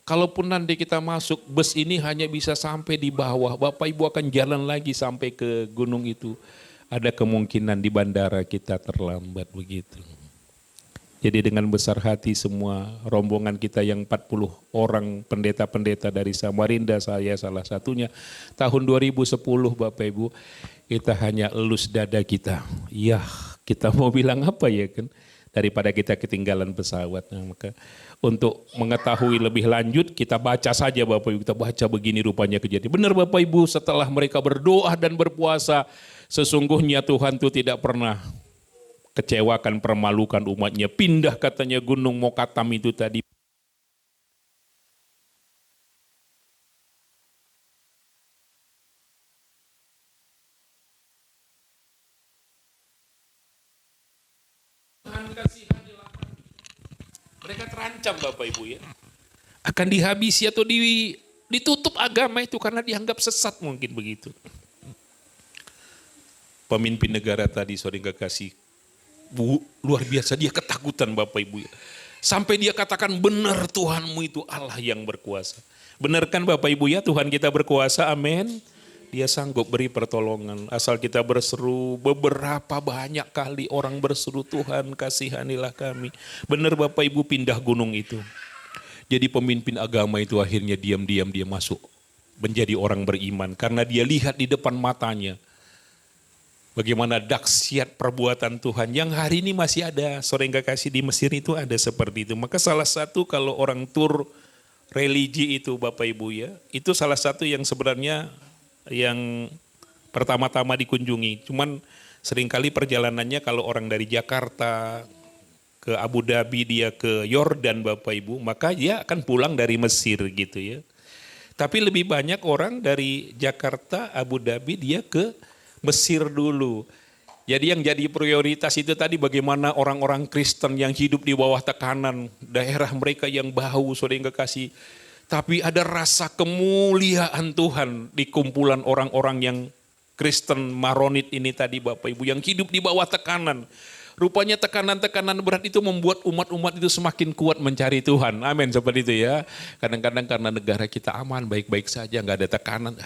Kalaupun nanti kita masuk, bus ini hanya bisa sampai di bawah. Bapak Ibu akan jalan lagi sampai ke gunung itu. Ada kemungkinan di bandara kita terlambat begitu. Jadi dengan besar hati semua rombongan kita yang 40 orang pendeta-pendeta dari Samarinda, saya salah satunya. Tahun 2010 Bapak Ibu, kita hanya elus dada kita. Ya kita mau bilang apa ya kan? Daripada kita ketinggalan pesawat. Nah, maka untuk mengetahui lebih lanjut kita baca saja Bapak Ibu. Kita baca begini rupanya kejadian. Benar Bapak Ibu, setelah mereka berdoa dan berpuasa, sesungguhnya Tuhan itu tidak pernah kecewakan, permalukan umatnya. Pindah katanya Gunung Mokatam itu tadi. Tuhan kasihanilah. Mereka terancam Bapak Ibu ya. Akan dihabisi atau ditutup agama itu karena dianggap sesat mungkin begitu. Pemimpin negara tadi saudara kasih luar biasa, dia ketakutan Bapak Ibu ya. Sampai dia katakan benar Tuhanmu itu Allah yang berkuasa. Benar kan Bapak Ibu ya, Tuhan kita berkuasa, amin. Dia sanggup beri pertolongan. Asal kita berseru, beberapa banyak kali orang berseru Tuhan kasihanilah kami. Benar Bapak Ibu, pindah gunung itu. Jadi pemimpin agama itu akhirnya diam-diam dia masuk menjadi orang beriman. Karena dia lihat di depan matanya. Bagaimana dahsyat perbuatan Tuhan yang hari ini masih ada. Saudara kasih di Mesir itu ada seperti itu. Maka salah satu kalau orang tur religi itu Bapak Ibu ya. Itu salah satu yang sebenarnya yang pertama-tama dikunjungi. Cuman seringkali perjalanannya kalau orang dari Jakarta ke Abu Dhabi dia ke Yordan Bapak Ibu. Maka dia akan pulang dari Mesir gitu ya. Tapi lebih banyak orang dari Jakarta, Abu Dhabi dia ke Mesir dulu. Jadi yang jadi prioritas itu tadi bagaimana orang-orang Kristen yang hidup di bawah tekanan, daerah mereka yang bau, saudara yang kekasih. Tapi ada rasa kemuliaan Tuhan di kumpulan orang-orang yang Kristen Maronit ini tadi Bapak Ibu yang hidup di bawah tekanan. Rupanya tekanan-tekanan berat itu membuat umat-umat itu semakin kuat mencari Tuhan. Amin, seperti itu ya. Kadang-kadang karena negara kita aman, baik-baik saja, nggak ada tekanan.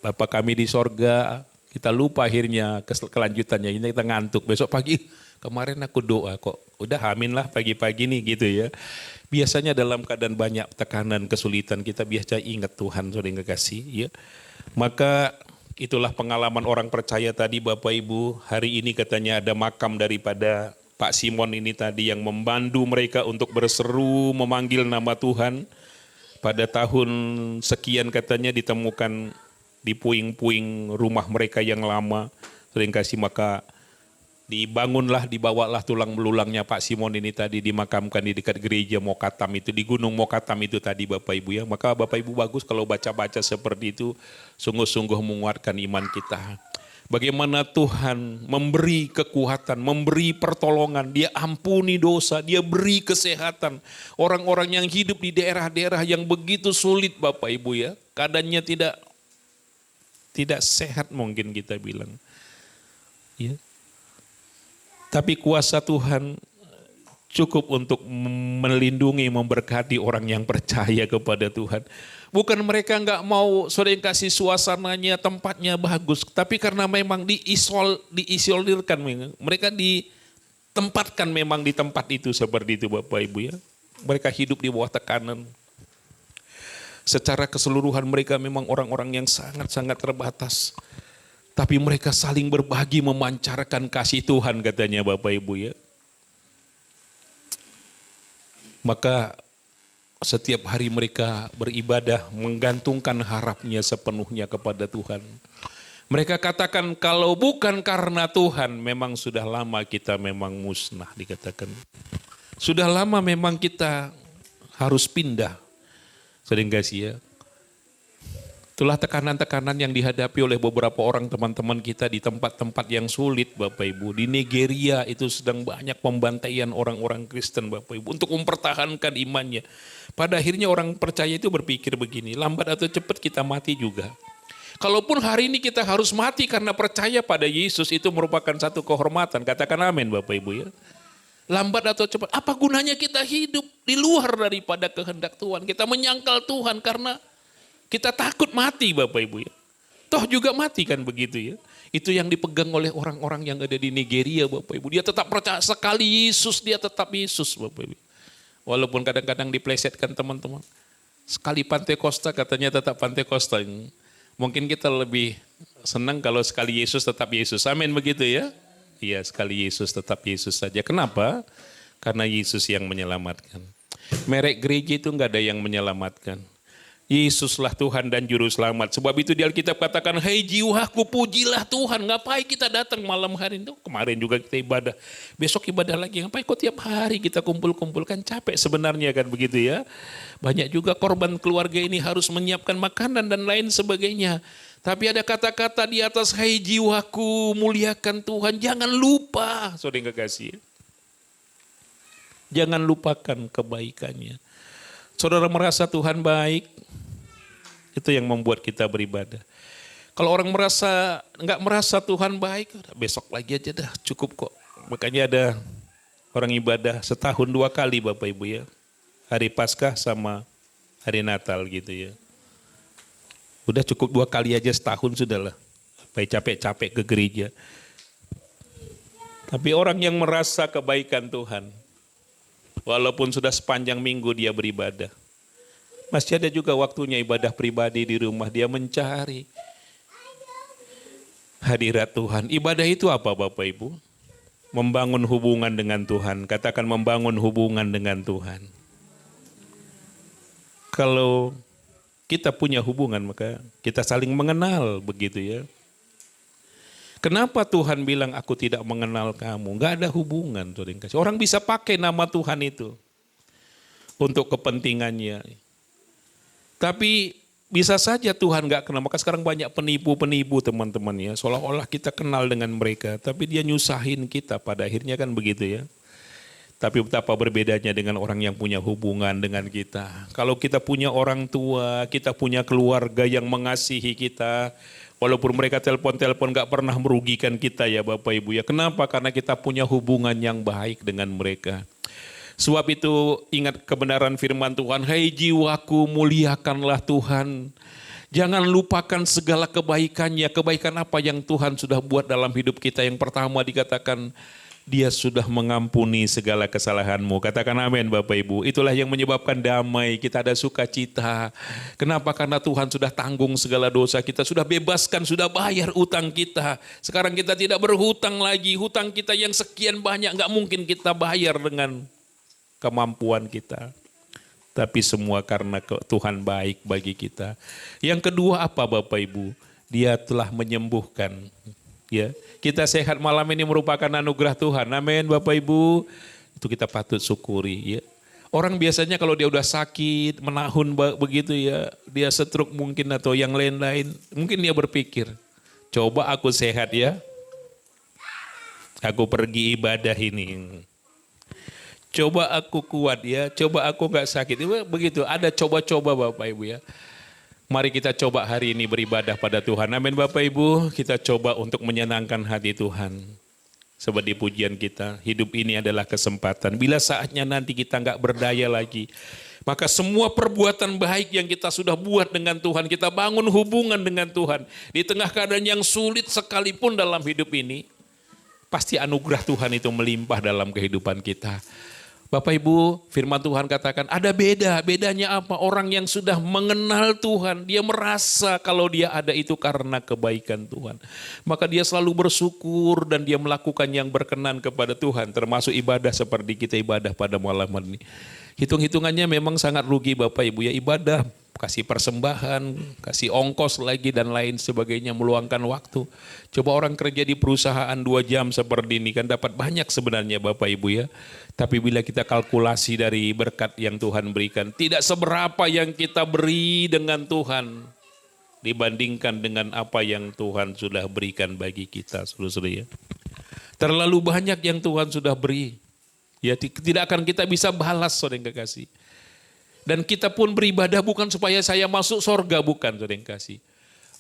Bapak kami di sorga, kita lupa akhirnya kelanjutannya, ini kita ngantuk. Besok pagi, kemarin aku doa kok, udah amin lah pagi-pagi nih gitu ya. Biasanya dalam keadaan banyak tekanan, kesulitan, kita biasa ingat Tuhan, saudara yang kekasih ya. Maka itulah pengalaman orang percaya tadi Bapak Ibu. Hari ini katanya ada makam daripada Pak Simon ini tadi yang membantu mereka untuk berseru memanggil nama Tuhan. Pada tahun sekian katanya ditemukan di puing-puing rumah mereka yang lama, sering kasih maka dibawalah tulang belulangnya Pak Simon ini tadi dimakamkan di dekat gereja Mokatam itu, di Gunung Mokatam itu tadi Bapak Ibu ya. Maka Bapak Ibu bagus kalau baca-baca seperti itu, sungguh-sungguh menguatkan iman kita. Bagaimana Tuhan memberi kekuatan, memberi pertolongan, dia ampuni dosa, dia beri kesehatan. Orang-orang yang hidup di daerah-daerah yang begitu sulit Bapak Ibu ya, keadaannya tidak sehat mungkin kita bilang. Ya. Tapi kuasa Tuhan cukup untuk melindungi, memberkati orang yang percaya kepada Tuhan. Bukan mereka nggak mau, saudara yang kasih suasananya, tempatnya bagus. Tapi karena memang diisolirkan, mereka ditempatkan memang di tempat itu seperti itu Bapak Ibu ya. Mereka hidup di bawah tekanan. Secara keseluruhan mereka memang orang-orang yang sangat-sangat terbatas. Tapi mereka saling berbagi memancarkan kasih Tuhan katanya Bapak Ibu ya. Maka setiap hari mereka beribadah menggantungkan harapnya sepenuhnya kepada Tuhan. Mereka katakan kalau bukan karena Tuhan memang sudah lama kita memang musnah dikatakan. Sudah lama memang kita harus pindah. Sering gak sih ya? Itulah tekanan-tekanan yang dihadapi oleh beberapa orang teman-teman kita di tempat-tempat yang sulit Bapak Ibu. Di Nigeria itu sedang banyak pembantaian orang-orang Kristen Bapak Ibu untuk mempertahankan imannya. Pada akhirnya orang percaya itu berpikir begini, lambat atau cepat kita mati juga. Kalaupun hari ini kita harus mati karena percaya pada Yesus itu merupakan satu kehormatan. Katakan amin Bapak Ibu ya. Lambat atau cepat, apa gunanya kita hidup di luar daripada kehendak Tuhan. Kita menyangkal Tuhan karena kita takut mati Bapak Ibu ya. Toh juga mati kan begitu ya. Itu yang dipegang oleh orang-orang yang ada di Nigeria Bapak Ibu. Dia tetap percaya sekali Yesus, dia tetap Yesus Bapak Ibu. Walaupun kadang-kadang diplesetkan teman-teman. Sekali Pantekosta katanya tetap Pantekosta. Mungkin kita lebih senang kalau sekali Yesus tetap Yesus. Amin begitu ya. Iya sekali Yesus tetap Yesus saja. Kenapa? Karena Yesus yang menyelamatkan. Merek gereja itu enggak ada yang menyelamatkan. Yesuslah Tuhan dan Juru Selamat. Sebab itu di Alkitab katakan, hai jiwaku pujilah Tuhan. Ngapain kita datang malam hari itu? Kemarin juga kita ibadah. Besok ibadah lagi. Ngapain kok tiap hari kita kumpul-kumpul? Kan capek sebenarnya kan begitu ya. Banyak juga korban keluarga ini harus menyiapkan makanan dan lain sebagainya. Tapi ada kata-kata di atas, hai jiwaku muliakan Tuhan. Jangan lupa. Saudara yang kekasih. Jangan lupakan kebaikannya. Saudara merasa Tuhan baik, itu yang membuat kita beribadah. Kalau orang nggak merasa Tuhan baik, besok lagi aja dah cukup kok. Makanya ada orang ibadah setahun 2 kali Bapak Ibu ya. Hari Paskah sama hari Natal gitu ya. Udah cukup 2 kali aja setahun sudahlah. Baik capek-capek ke gereja. Tapi orang yang merasa kebaikan Tuhan, walaupun sudah sepanjang minggu dia beribadah, masih ada juga waktunya ibadah pribadi di rumah. Dia mencari hadirat Tuhan. Ibadah itu apa Bapak Ibu? Membangun hubungan dengan Tuhan. Katakan membangun hubungan dengan Tuhan. Kalau kita punya hubungan maka kita saling mengenal begitu ya. Kenapa Tuhan bilang aku tidak mengenal kamu? Gak ada hubungan. Orang bisa pakai nama Tuhan itu untuk kepentingannya. Tapi bisa saja Tuhan gak kenal. Maka sekarang banyak penipu-penipu teman-teman ya. Seolah-olah kita kenal dengan mereka. Tapi dia nyusahin kita pada akhirnya kan begitu ya. Tapi betapa berbedanya dengan orang yang punya hubungan dengan kita. Kalau kita punya orang tua, kita punya keluarga yang mengasihi kita. Walaupun mereka telepon-telepon gak pernah merugikan kita ya Bapak Ibu ya. Kenapa? Karena kita punya hubungan yang baik dengan mereka. Sebab itu ingat kebenaran firman Tuhan. Hai jiwaku muliakanlah Tuhan. Jangan lupakan segala kebaikannya. Kebaikan apa yang Tuhan sudah buat dalam hidup kita. Yang pertama dikatakan dia sudah mengampuni segala kesalahanmu. Katakan amin Bapak Ibu. Itulah yang menyebabkan damai. Kita ada sukacita. Kenapa? Karena Tuhan sudah tanggung segala dosa kita. Sudah bebaskan, sudah bayar utang kita. Sekarang kita tidak berhutang lagi. Hutang kita yang sekian banyak gak mungkin kita bayar dengan kemampuan kita. Tapi semua karena Tuhan baik bagi kita. Yang kedua apa Bapak Ibu? Dia telah menyembuhkan. Ya, kita sehat malam ini merupakan anugerah Tuhan. Amin Bapak Ibu. Itu kita patut syukuri ya. Orang biasanya kalau dia udah sakit, menahun begitu ya, dia stroke mungkin atau yang lain-lain, mungkin dia berpikir, Coba aku sehat ya. Aku pergi ibadah ini. Coba aku kuat ya. Coba aku gak sakit. Begitu, ada coba-coba Bapak Ibu ya. Mari kita coba hari ini beribadah pada Tuhan. Amin Bapak Ibu. Kita coba untuk menyenangkan hati Tuhan. Seperti pujian kita, hidup ini adalah kesempatan. Bila saatnya nanti kita gak berdaya lagi, maka semua perbuatan baik yang kita sudah buat dengan Tuhan, kita bangun hubungan dengan Tuhan. Di tengah keadaan yang sulit sekalipun dalam hidup ini, pasti anugerah Tuhan itu melimpah dalam kehidupan kita. Bapak Ibu, firman Tuhan katakan ada bedanya apa? Orang yang sudah mengenal Tuhan, dia merasa kalau dia ada itu karena kebaikan Tuhan. Maka dia selalu bersyukur dan dia melakukan yang berkenan kepada Tuhan, termasuk ibadah seperti kita ibadah pada malam ini. Hitung-hitungannya memang sangat rugi Bapak Ibu ya, ibadah, kasih persembahan, kasih ongkos lagi dan lain sebagainya, meluangkan waktu. Coba orang kerja di perusahaan 2 jam seperti ini kan dapat banyak sebenarnya Bapak Ibu ya. Tapi bila kita kalkulasi dari berkat yang Tuhan berikan, tidak seberapa yang kita beri dengan Tuhan dibandingkan dengan apa yang Tuhan sudah berikan bagi kita, saudara-saudara ya. Terlalu banyak yang Tuhan sudah beri. Ya, tidak akan kita bisa balas, saudara yang kekasih. Dan kita pun beribadah bukan supaya saya masuk sorga, bukan, saudara yang kasih.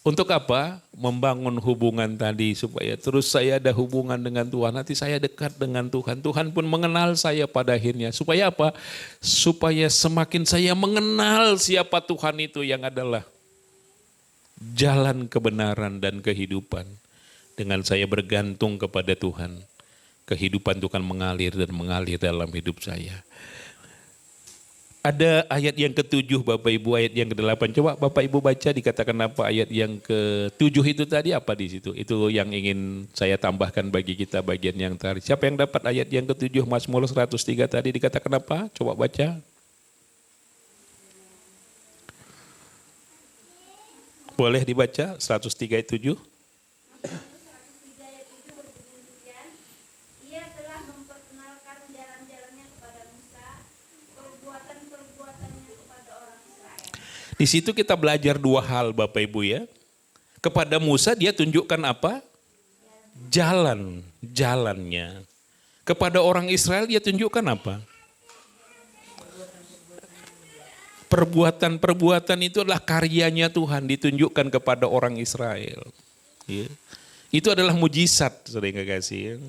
Untuk apa? Membangun hubungan tadi supaya terus saya ada hubungan dengan Tuhan. Nanti saya dekat dengan Tuhan. Tuhan pun mengenal saya pada akhirnya. Supaya apa? Supaya semakin saya mengenal siapa Tuhan itu yang adalah jalan kebenaran dan kehidupan. Dengan saya bergantung kepada Tuhan, kehidupan Tuhan mengalir dan mengalir dalam hidup saya. Ada ayat yang ke-7 Bapak Ibu, ayat yang ke-8. Coba Bapak Ibu baca, dikatakan apa ayat yang ke-7 itu tadi, apa di situ? Itu yang ingin saya tambahkan bagi kita bagian yang tadi. Siapa yang dapat ayat yang ke-7 Mazmur 103 tadi, dikatakan apa? Coba baca. Boleh dibaca 103 ayat 7. Di situ kita belajar 2 hal Bapak Ibu ya. Kepada Musa dia tunjukkan apa? Jalannya. Kepada orang Israel dia tunjukkan apa? Perbuatan itu adalah karyanya Tuhan ditunjukkan kepada orang Israel. Ya. Itu adalah mujizat, saudara yang kekasih.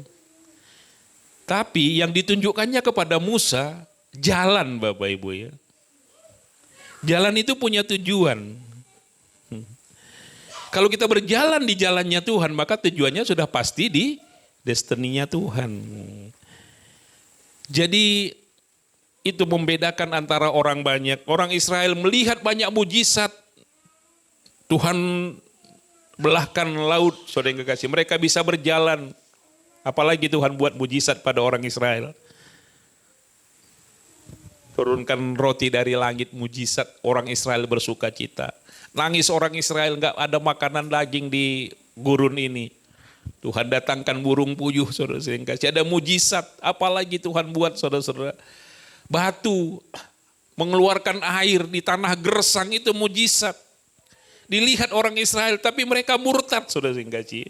Tapi yang ditunjukkannya kepada Musa, jalan Bapak Ibu ya. Jalan itu punya tujuan. Kalau kita berjalan di jalannya Tuhan, maka tujuannya sudah pasti di destininya Tuhan. Jadi itu membedakan antara orang banyak. Orang Israel melihat banyak mujizat. Tuhan belahkan laut, saudara yang kekasih. Mereka bisa berjalan. Apalagi Tuhan buat mujizat pada orang Israel. Turunkan roti dari langit, mujizat, orang Israel bersuka cita. Nangis orang Israel, enggak ada makanan daging di gurun ini. Tuhan datangkan burung puyuh, saudara-saudara yang kasih. Ada mujizat, apalagi Tuhan buat saudara-saudara. Batu mengeluarkan air di tanah gersang, itu mujizat. Dilihat orang Israel, tapi mereka murtad, saudara yang kasih.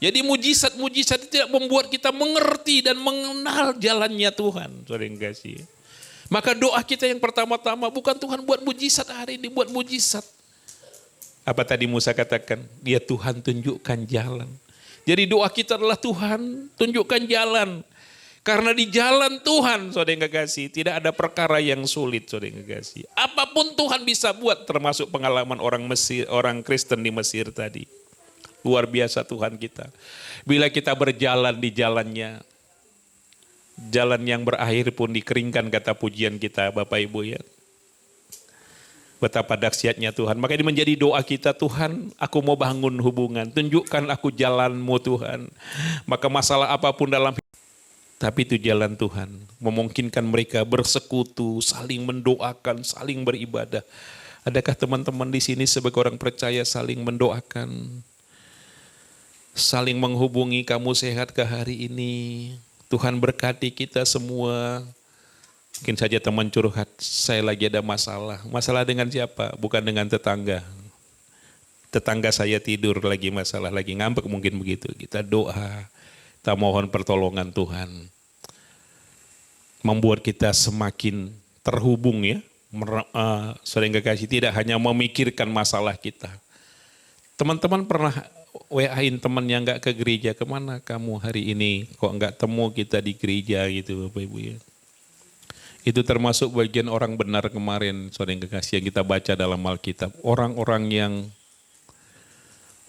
Jadi mujizat-mujizat itu tidak membuat kita mengerti dan mengenal jalannya Tuhan, saudara yang kasih. Maka doa kita yang pertama-tama bukan Tuhan buat mujizat hari ini, buat mujizat. Apa tadi Musa katakan? Dia Tuhan tunjukkan jalan. Jadi doa kita adalah Tuhan tunjukkan jalan. Karena di jalan Tuhan, saudara yang kekasih, tidak ada perkara yang sulit, saudara yang kekasih. Apapun Tuhan bisa buat, termasuk pengalaman orang Mesir, orang Kristen di Mesir tadi. Luar biasa Tuhan kita. Bila kita berjalan di jalannya, jalan yang berakhir pun dikeringkan, kata pujian kita Bapak Ibu ya. Betapa dahsyatnya Tuhan. Maka ini menjadi doa kita, Tuhan aku mau bangun hubungan. Tunjukkan aku jalan-Mu Tuhan. Maka masalah apapun dalam hidup. Tapi itu jalan Tuhan. Memungkinkan mereka bersekutu, saling mendoakan, saling beribadah. Adakah teman-teman di sini sebagai orang percaya saling mendoakan? Saling menghubungi, kamu sehat ke hari ini? Tuhan berkati kita semua. Mungkin saja teman curhat, saya lagi ada masalah. Masalah dengan siapa? Bukan dengan tetangga. tetangga saya tidur lagi masalah, lagi ngambek mungkin begitu. Kita doa, kita mohon pertolongan Tuhan. Membuat kita semakin terhubung ya. Saudara yang kekasih, tidak hanya memikirkan masalah kita. Teman-teman pernah WA-in teman yang nggak ke gereja, kemana kamu hari ini? Kok nggak temu kita di gereja gitu Bapak Ibu ya. Itu termasuk bagian orang benar kemarin, saudara yang kekasih, yang kita baca dalam Alkitab.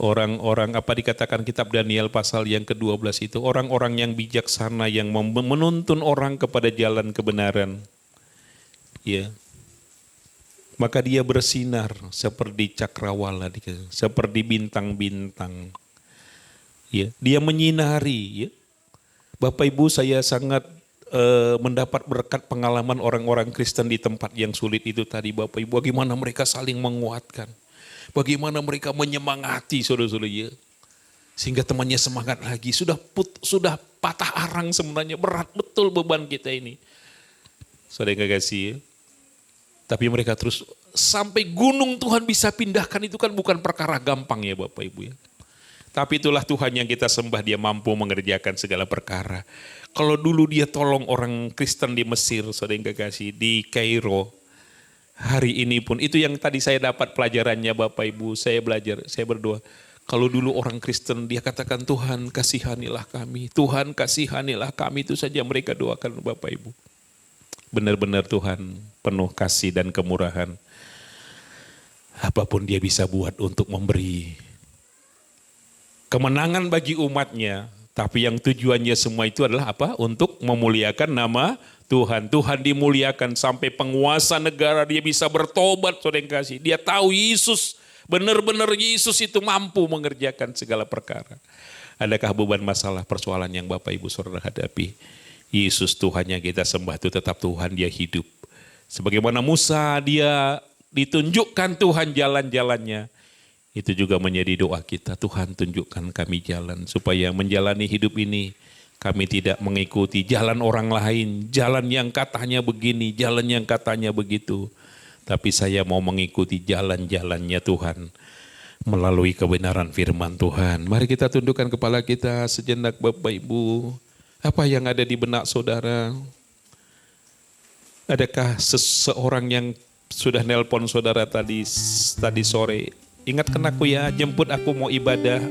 Orang-orang apa dikatakan kitab Daniel pasal yang ke-12 itu, orang-orang yang bijaksana yang menuntun orang kepada jalan kebenaran. Ya. Maka dia bersinar seperti cakrawala, seperti bintang-bintang. Ya, dia menyinari. Ya. Bapak Ibu, saya sangat mendapat berkat pengalaman orang-orang Kristen di tempat yang sulit itu tadi Bapak Ibu. Bagaimana mereka saling menguatkan. Bagaimana mereka menyemangati saudara-saudara. Ya. Sehingga temannya semangat lagi. Sudah patah arang sebenarnya. Berat betul beban kita ini. Saudara yang kasih ya. Tapi mereka terus sampai gunung Tuhan bisa pindahkan, itu kan bukan perkara gampang ya Bapak Ibu ya. Tapi itulah Tuhan yang kita sembah, dia mampu mengerjakan segala perkara. Kalau dulu dia tolong orang Kristen di Mesir, saudara yang kekasih, di Kairo. Hari ini pun, itu yang tadi saya dapat pelajarannya Bapak Ibu, saya belajar, saya berdoa. Kalau dulu orang Kristen dia katakan Tuhan kasihanilah kami, Tuhan kasihanilah kami, itu saja mereka doakan Bapak Ibu. Benar-benar Tuhan penuh kasih dan kemurahan. Apapun dia bisa buat untuk memberi kemenangan bagi umatnya. Tapi yang tujuannya semua itu adalah apa? Untuk memuliakan nama Tuhan. Tuhan dimuliakan sampai penguasa negara dia bisa bertobat, saudara yang kasih. Dia tahu Yesus, benar-benar Yesus itu mampu mengerjakan segala perkara. Adakah beban masalah persoalan yang Bapak Ibu Saudara hadapi? Yesus Tuhan yang kita sembah itu tetap Tuhan, dia hidup. Sebagaimana Musa dia ditunjukkan Tuhan jalan-jalannya. Itu juga menjadi doa kita, Tuhan tunjukkan kami jalan. Supaya menjalani hidup ini kami tidak mengikuti jalan orang lain. Jalan yang katanya begini, jalan yang katanya begitu. Tapi saya mau mengikuti jalan-jalannya Tuhan. Melalui kebenaran firman Tuhan. Mari kita tundukkan kepala kita sejenak Bapak Ibu. Apa yang ada di benak saudara? Adakah seseorang yang sudah nelpon saudara tadi sore? Ingatkan aku ya, jemput aku mau ibadah.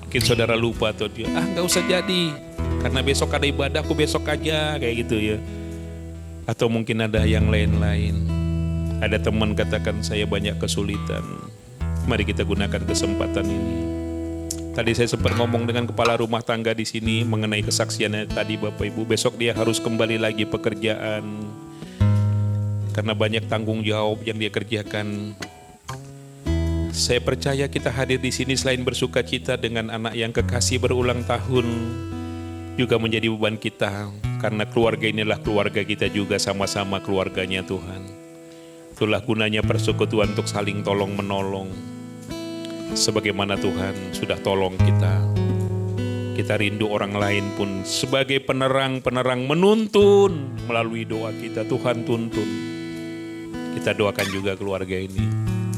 Mungkin saudara lupa atau dia, nggak usah jadi. Karena besok ada ibadah, aku besok aja, kayak gitu ya. Atau mungkin ada yang lain-lain. Ada teman katakan saya banyak kesulitan. Mari kita gunakan kesempatan ini. Tadi saya sempat ngomong dengan kepala rumah tangga di sini mengenai kesaksiannya tadi Bapak Ibu. Besok dia harus kembali lagi pekerjaan karena banyak tanggung jawab yang dia kerjakan. Saya percaya kita hadir di sini selain bersuka cita dengan anak yang kekasih berulang tahun juga menjadi beban kita karena keluarga inilah keluarga kita juga, sama-sama keluarganya Tuhan. Itulah gunanya persekutuan untuk saling tolong menolong. Sebagaimana Tuhan sudah tolong kita. Kita rindu orang lain pun sebagai penerang-penerang menuntun melalui doa kita. Tuhan tuntun. Kita doakan juga keluarga ini.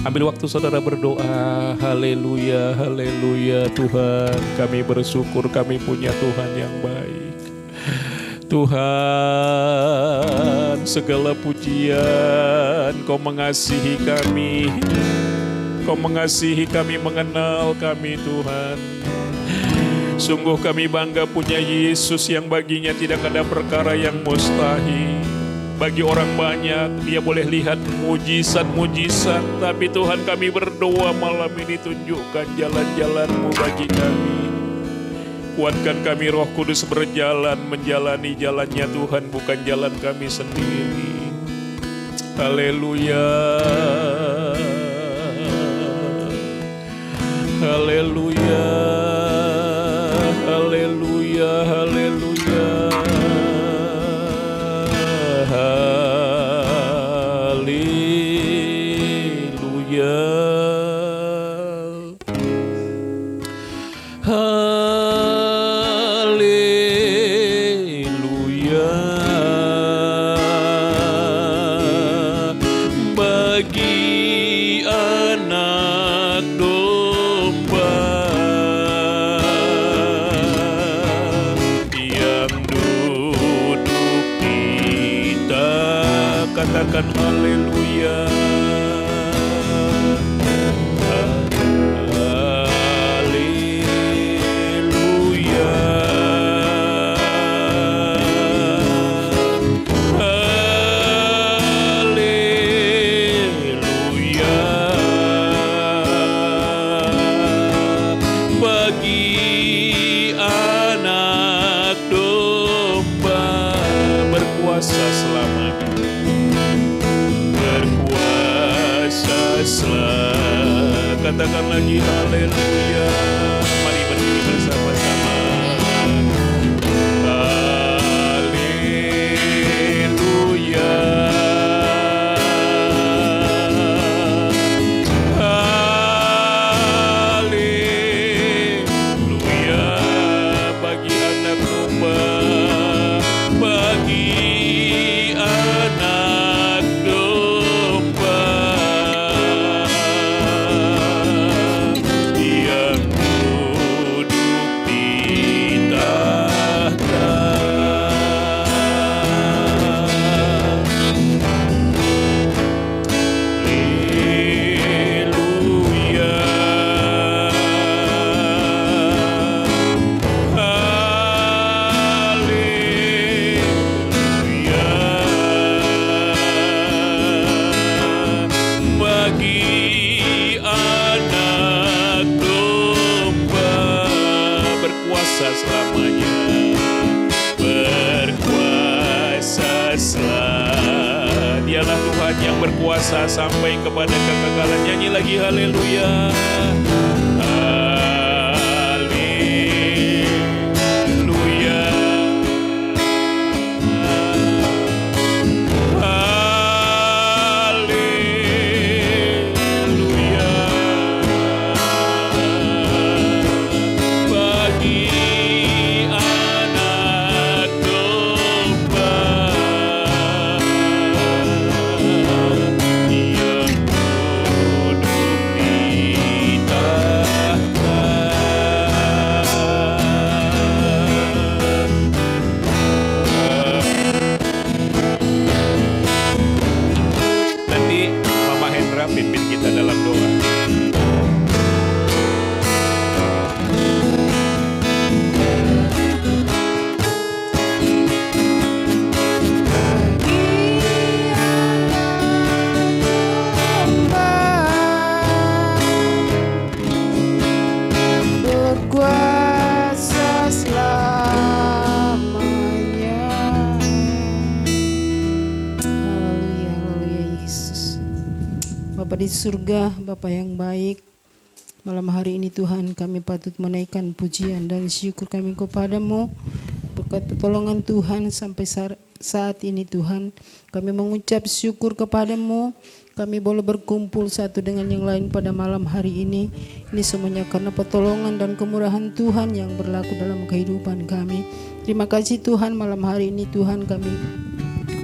Ambil waktu saudara berdoa. Haleluya, haleluya Tuhan. Kami bersyukur kami punya Tuhan yang baik. Tuhan, segala pujian Kau mengasihi kami. Kau mengasihi kami, mengenal kami Tuhan. Sungguh kami bangga punya Yesus yang baginya tidak ada perkara yang mustahil. Bagi orang banyak dia boleh lihat mujizat-mujizat. Tapi Tuhan kami berdoa malam ini tunjukkan jalan-jalan-Mu bagi kami. Kuatkan kami Roh Kudus berjalan menjalani jalannya Tuhan, bukan jalan kami sendiri. Haleluya. Haleluya, haleluya, haleluya, haleluya, haleluya. Bagi anak domba yang duduk kita, katakan haleluya. Katakan lagi haleluya. Mari berdiri bersama-sama. Haleluya. Haleluya. Bagi anak domba, bagi anak domba yang duduk di tahta. Haleluya. Haleluya. Bagi anak domba berkuasa selamanya, berkuasa selamanya. Dialah Tuhan yang berkuasa sampai kepada kekekalan. Nyanyi lagi haleluya. Haleluya. Haleluya. Bagi anak domba yang duduk di tahta. Nanti Mama Hendra pimpin kita dalam doa. Berkuasa selamanya. Haleluya, haleluya Yesus. Bapa di surga, Bapa yang baik, malam hari ini Tuhan kami patut menaikkan pujian dan syukur kami kepadamu. Berkat pertolongan Tuhan sampai saat ini Tuhan, kami mengucap syukur kepadamu. Kami boleh berkumpul satu dengan yang lain pada malam hari ini. Ini semuanya karena pertolongan dan kemurahan Tuhan yang berlaku dalam kehidupan kami. Terima kasih Tuhan, malam hari ini Tuhan kami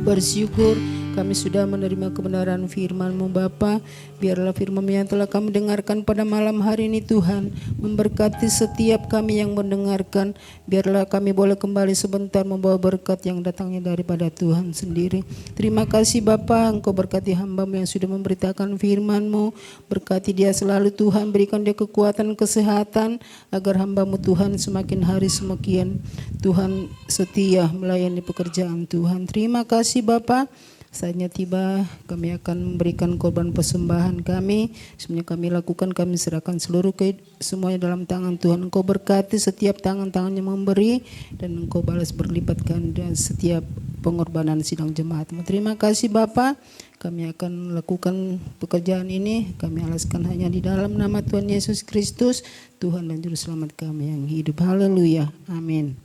bersyukur kami sudah menerima kebenaran firman-Mu Bapa. Biarlah firman yang telah kami dengarkan pada malam hari ini Tuhan memberkati setiap kami yang mendengarkan. Biarlah kami boleh kembali sebentar membawa berkat yang datangnya daripada Tuhan sendiri. Terima kasih Bapa, Engkau berkati hamba-Mu yang sudah memberitakan firman-Mu. Berkati dia selalu Tuhan, berikan dia kekuatan, kesehatan, agar hamba-Mu Tuhan semakin hari semakin Tuhan setia melayani pekerjaan Tuhan. Terima kasih Bapa. Saatnya tiba, kami akan memberikan korban persembahan kami. Semuanya kami lakukan, kami serahkan semuanya dalam tangan Tuhan. Engkau berkati setiap tangan-tangan yang memberi, dan Engkau balas berlipat ganda setiap pengorbanan sidang jemaat. Terima kasih Bapa. Kami akan lakukan pekerjaan ini, kami alaskan hanya di dalam nama Tuhan Yesus Kristus, Tuhan dan Juru Selamat kami yang hidup. Haleluya, amin.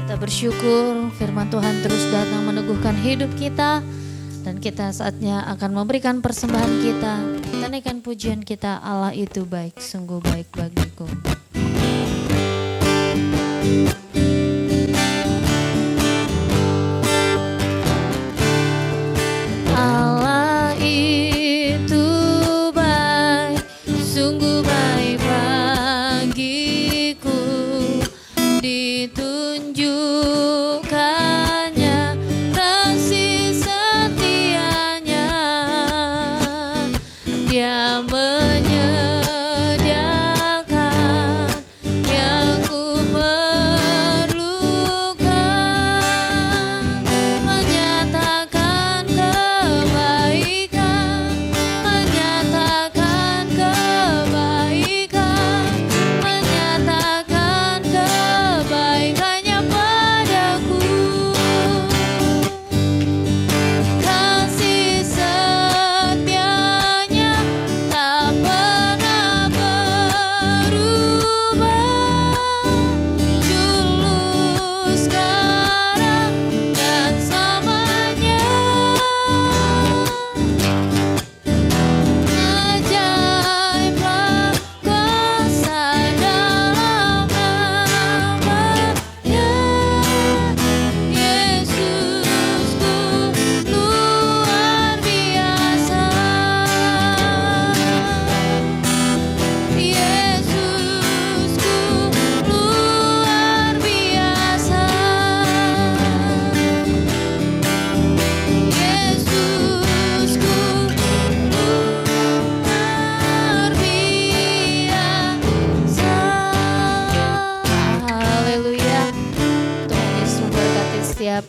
Kita bersyukur firman Tuhan terus datang meneguhkan hidup kita, dan kita saatnya akan memberikan persembahan kita. Kita naikkan pujian kita, Allah itu baik, sungguh baik bagiku. Allah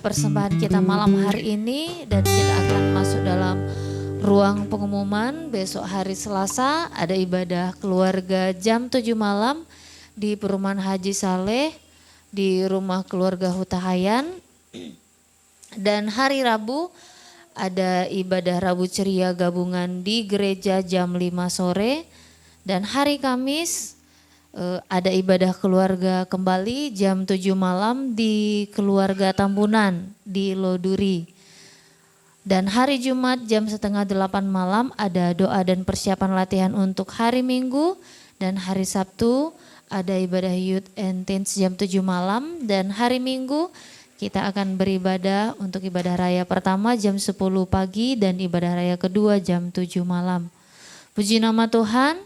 persembahan kita malam hari ini dan kita akan masuk dalam ruang pengumuman. Besok hari Selasa ada ibadah keluarga jam 7 malam di Perumahan Haji Saleh di rumah keluarga Hutahayan. Dan hari Rabu ada ibadah Rabu Ceria gabungan di gereja jam 5 sore. Dan hari Kamis ada ibadah keluarga kembali jam 7 malam di keluarga Tambunan di Loduri. Dan hari Jumat jam setengah 8 malam ada doa dan persiapan latihan untuk hari Minggu. Dan hari Sabtu ada ibadah Youth and Teens jam 7 malam. Dan hari Minggu kita akan beribadah untuk ibadah raya pertama jam 10 pagi dan ibadah raya kedua jam 7 malam. Puji nama Tuhan,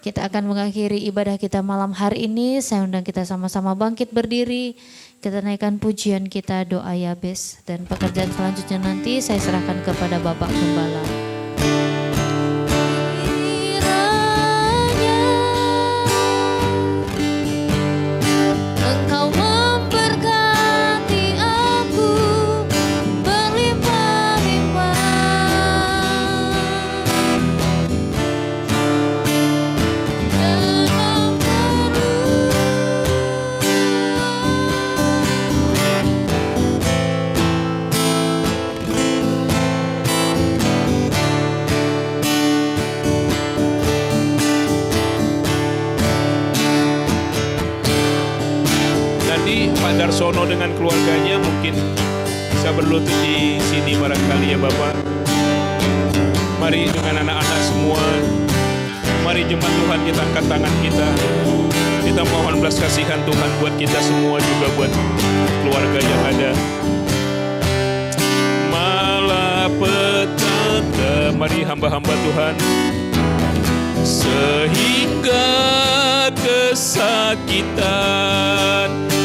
kita akan mengakhiri ibadah kita malam hari ini. Saya undang kita sama-sama bangkit berdiri. Kita naikkan pujian kita, doa Yabes. Dan pekerjaan selanjutnya nanti saya serahkan kepada Bapak Gembala. Engkau memberkati aku berlimpah-limpah. Nanti Pak Darsono dengan keluarganya mungkin bisa berlutut di sini barangkali ya Bapak. Mari dengan anak-anak semua, mari jemaat Tuhan kita angkat tangan kita. Kita mohon belas kasihan Tuhan buat kita semua, juga buat keluarga yang ada. Malapetaka, mari hamba-hamba Tuhan. Sehingga kesakitan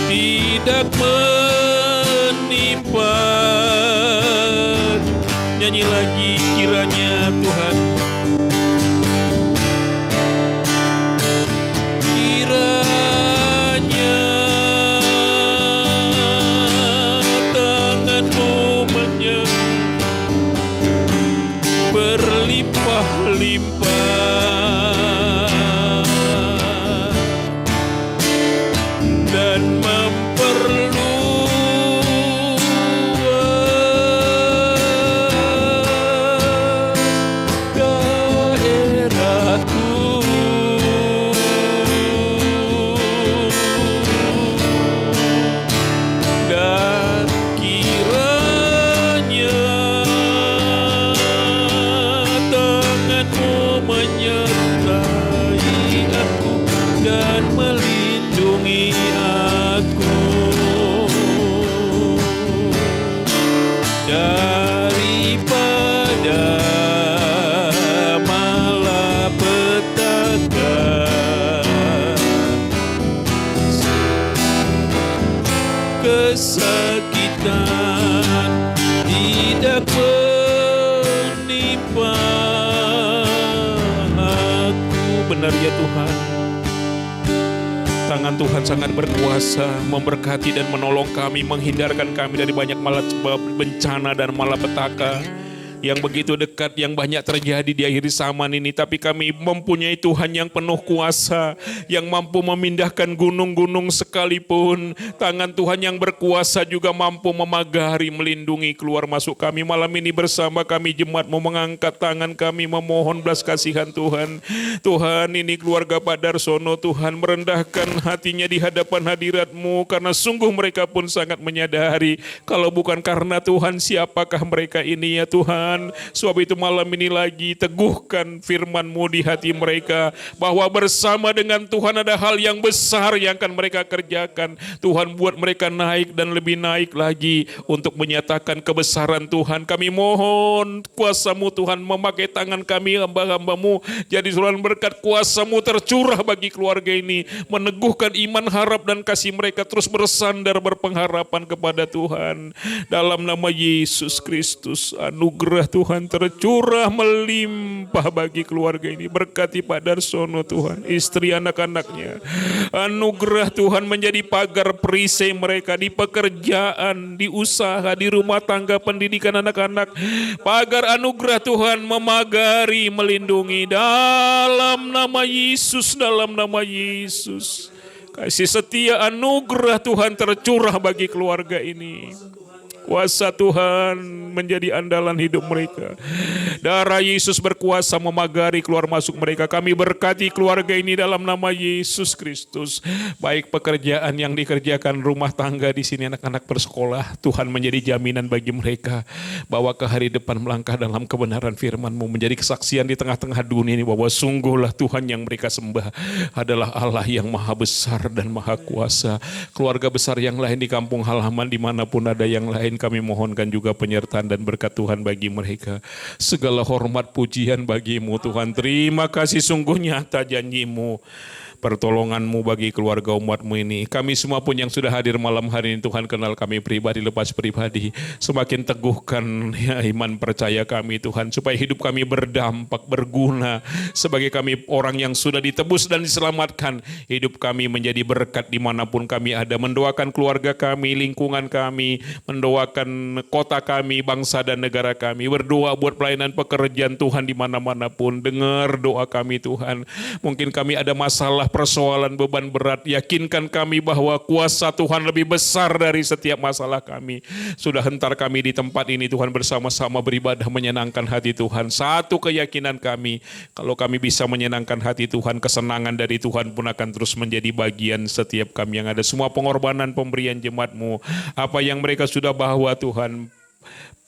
tidak menimpa. Nyanyi lagi kiranya Tuhan. Kiranya tangan-Mu berlimpah-limpah dan memperluas daerahku. Dan kiranya tangan-Mu menyertai aku dan melindungi aku daripada malapetaka, kesakitan tidak menimpa aku. Benar ya Tuhan, tangan Tuhan sangat berkuasa memberkati dan menolong kami, menghindarkan kami dari banyak bencana dan malapetaka yang begitu dekat, yang banyak terjadi di akhir zaman ini. Tapi kami mempunyai Tuhan yang penuh kuasa, yang mampu memindahkan gunung-gunung sekalipun. Tangan Tuhan yang berkuasa juga mampu memagari, melindungi keluar masuk kami. Malam ini bersama kami jemaat mau mengangkat tangan kami, memohon belas kasihan Tuhan. Tuhan, ini keluarga Pak Darsono, Tuhan merendahkan hatinya di hadapan hadirat-Mu, karena sungguh mereka pun sangat menyadari kalau bukan karena Tuhan, siapakah mereka ini ya Tuhan. Sebab itu malam ini lagi teguhkan firman-Mu di hati mereka, bahwa bersama dengan Tuhan ada hal yang besar yang akan mereka kerjakan. Tuhan, buat mereka naik dan lebih naik lagi untuk menyatakan kebesaran Tuhan. Kami mohon kuasa-Mu Tuhan, memakai tangan kami hamba-hamba-Mu jadi saluran berkat. Kuasa-Mu tercurah bagi keluarga ini, meneguhkan iman, harap dan kasih mereka terus bersandar berpengharapan kepada Tuhan. Dalam nama Yesus Kristus, anugerah anugerah Tuhan tercurah melimpah bagi keluarga ini. Berkati Pak Darsono Tuhan, istri anak-anaknya. Anugerah Tuhan menjadi pagar perisai mereka di pekerjaan, di usaha, di rumah tangga, pendidikan anak-anak. Pagar anugerah Tuhan memagari, melindungi dalam nama Yesus, dalam nama Yesus. Kasih setia anugerah Tuhan tercurah bagi keluarga ini. Kuasa Tuhan menjadi andalan hidup mereka. Darah Yesus berkuasa memagari keluar masuk mereka. Kami berkati keluarga ini dalam nama Yesus Kristus. Baik pekerjaan yang dikerjakan, rumah tangga di sini, anak-anak bersekolah, Tuhan menjadi jaminan bagi mereka. Bawa ke hari depan melangkah dalam kebenaran firman-Mu, menjadi kesaksian di tengah-tengah dunia ini bahwa sungguhlah Tuhan yang mereka sembah adalah Allah yang maha besar dan maha kuasa. Keluarga besar yang lain di kampung halaman, dimanapun ada yang lain, kami mohonkan juga penyertaan dan berkat Tuhan bagi mereka. Segala hormat pujian bagi-Mu Tuhan. Terima kasih, sungguh nyata janji-Mu, pertolongan-Mu bagi keluarga umat-Mu ini. Kami semua pun yang sudah hadir malam hari ini, Tuhan kenal kami pribadi lepas pribadi. Semakin teguhkan ya, iman percaya kami Tuhan, supaya hidup kami berdampak, berguna. Sebagai kami orang yang sudah ditebus dan diselamatkan, hidup kami menjadi berkat dimanapun kami ada. Mendoakan keluarga kami, lingkungan kami, mendoakan kota kami, bangsa dan negara kami. Berdoa buat pelayanan pekerjaan Tuhan di mana-mana pun. Dengar doa kami Tuhan. Mungkin kami ada masalah, persoalan, beban berat, yakinkan kami bahwa kuasa Tuhan lebih besar dari setiap masalah kami. Sudah hentar kami di tempat ini Tuhan, bersama-sama beribadah menyenangkan hati Tuhan. Satu keyakinan kami, kalau kami bisa menyenangkan hati Tuhan, kesenangan dari Tuhan pun akan terus menjadi bagian setiap kami yang ada. Semua pengorbanan pemberian jemaat-Mu, apa yang mereka sudah bawa Tuhan,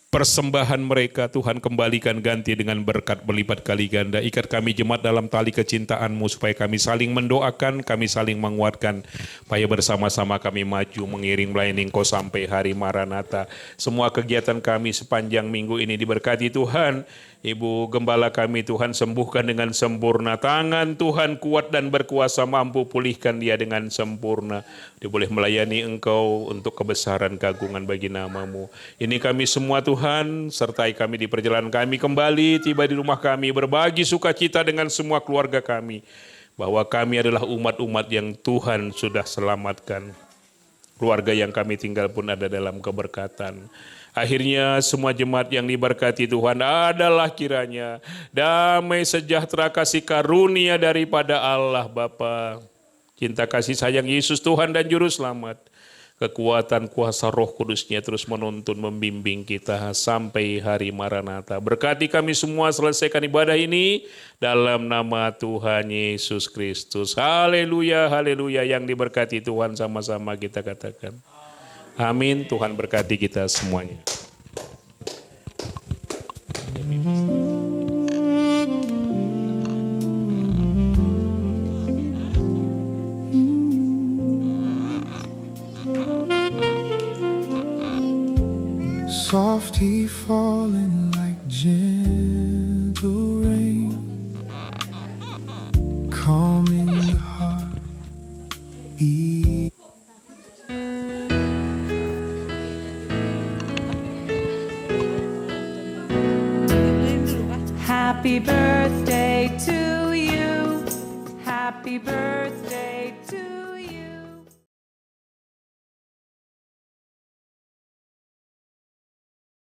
persembahan mereka Tuhan kembalikan ganti dengan berkat berlipat kali ganda. Ikat kami jemaat dalam tali kecintaan-Mu supaya kami saling mendoakan, kami saling menguatkan, supaya bersama-sama kami maju mengiring melayani Engkau sampai hari Maranatha. Semua kegiatan kami sepanjang minggu ini diberkati Tuhan. Ibu Gembala kami Tuhan sembuhkan dengan sempurna. Tangan Tuhan kuat dan berkuasa, mampu pulihkan dia dengan sempurna. Dia boleh melayani Engkau untuk kebesaran keagungan bagi nama-Mu. Ini kami semua Tuhan, sertai kami di perjalanan kami kembali, tiba di rumah kami, berbagi sukacita dengan semua keluarga kami. Bahwa kami adalah umat-umat yang Tuhan sudah selamatkan. Keluarga yang kami tinggal pun ada dalam keberkatan. Akhirnya semua jemaat yang diberkati Tuhan adalah kiranya damai sejahtera kasih karunia daripada Allah Bapa, cinta kasih sayang Yesus Tuhan dan Juru Selamat, kekuatan kuasa Roh Kudus-Nya terus menuntun membimbing kita sampai hari Maranatha. Berkati kami semua, selesaikan ibadah ini dalam nama Tuhan Yesus Kristus. Haleluya, haleluya. Yang diberkati Tuhan sama-sama kita katakan. Amin. Tuhan berkati kita semuanya. Softly falling like gentle rain, calming the heart. Happy birthday to you. Happy birthday to you.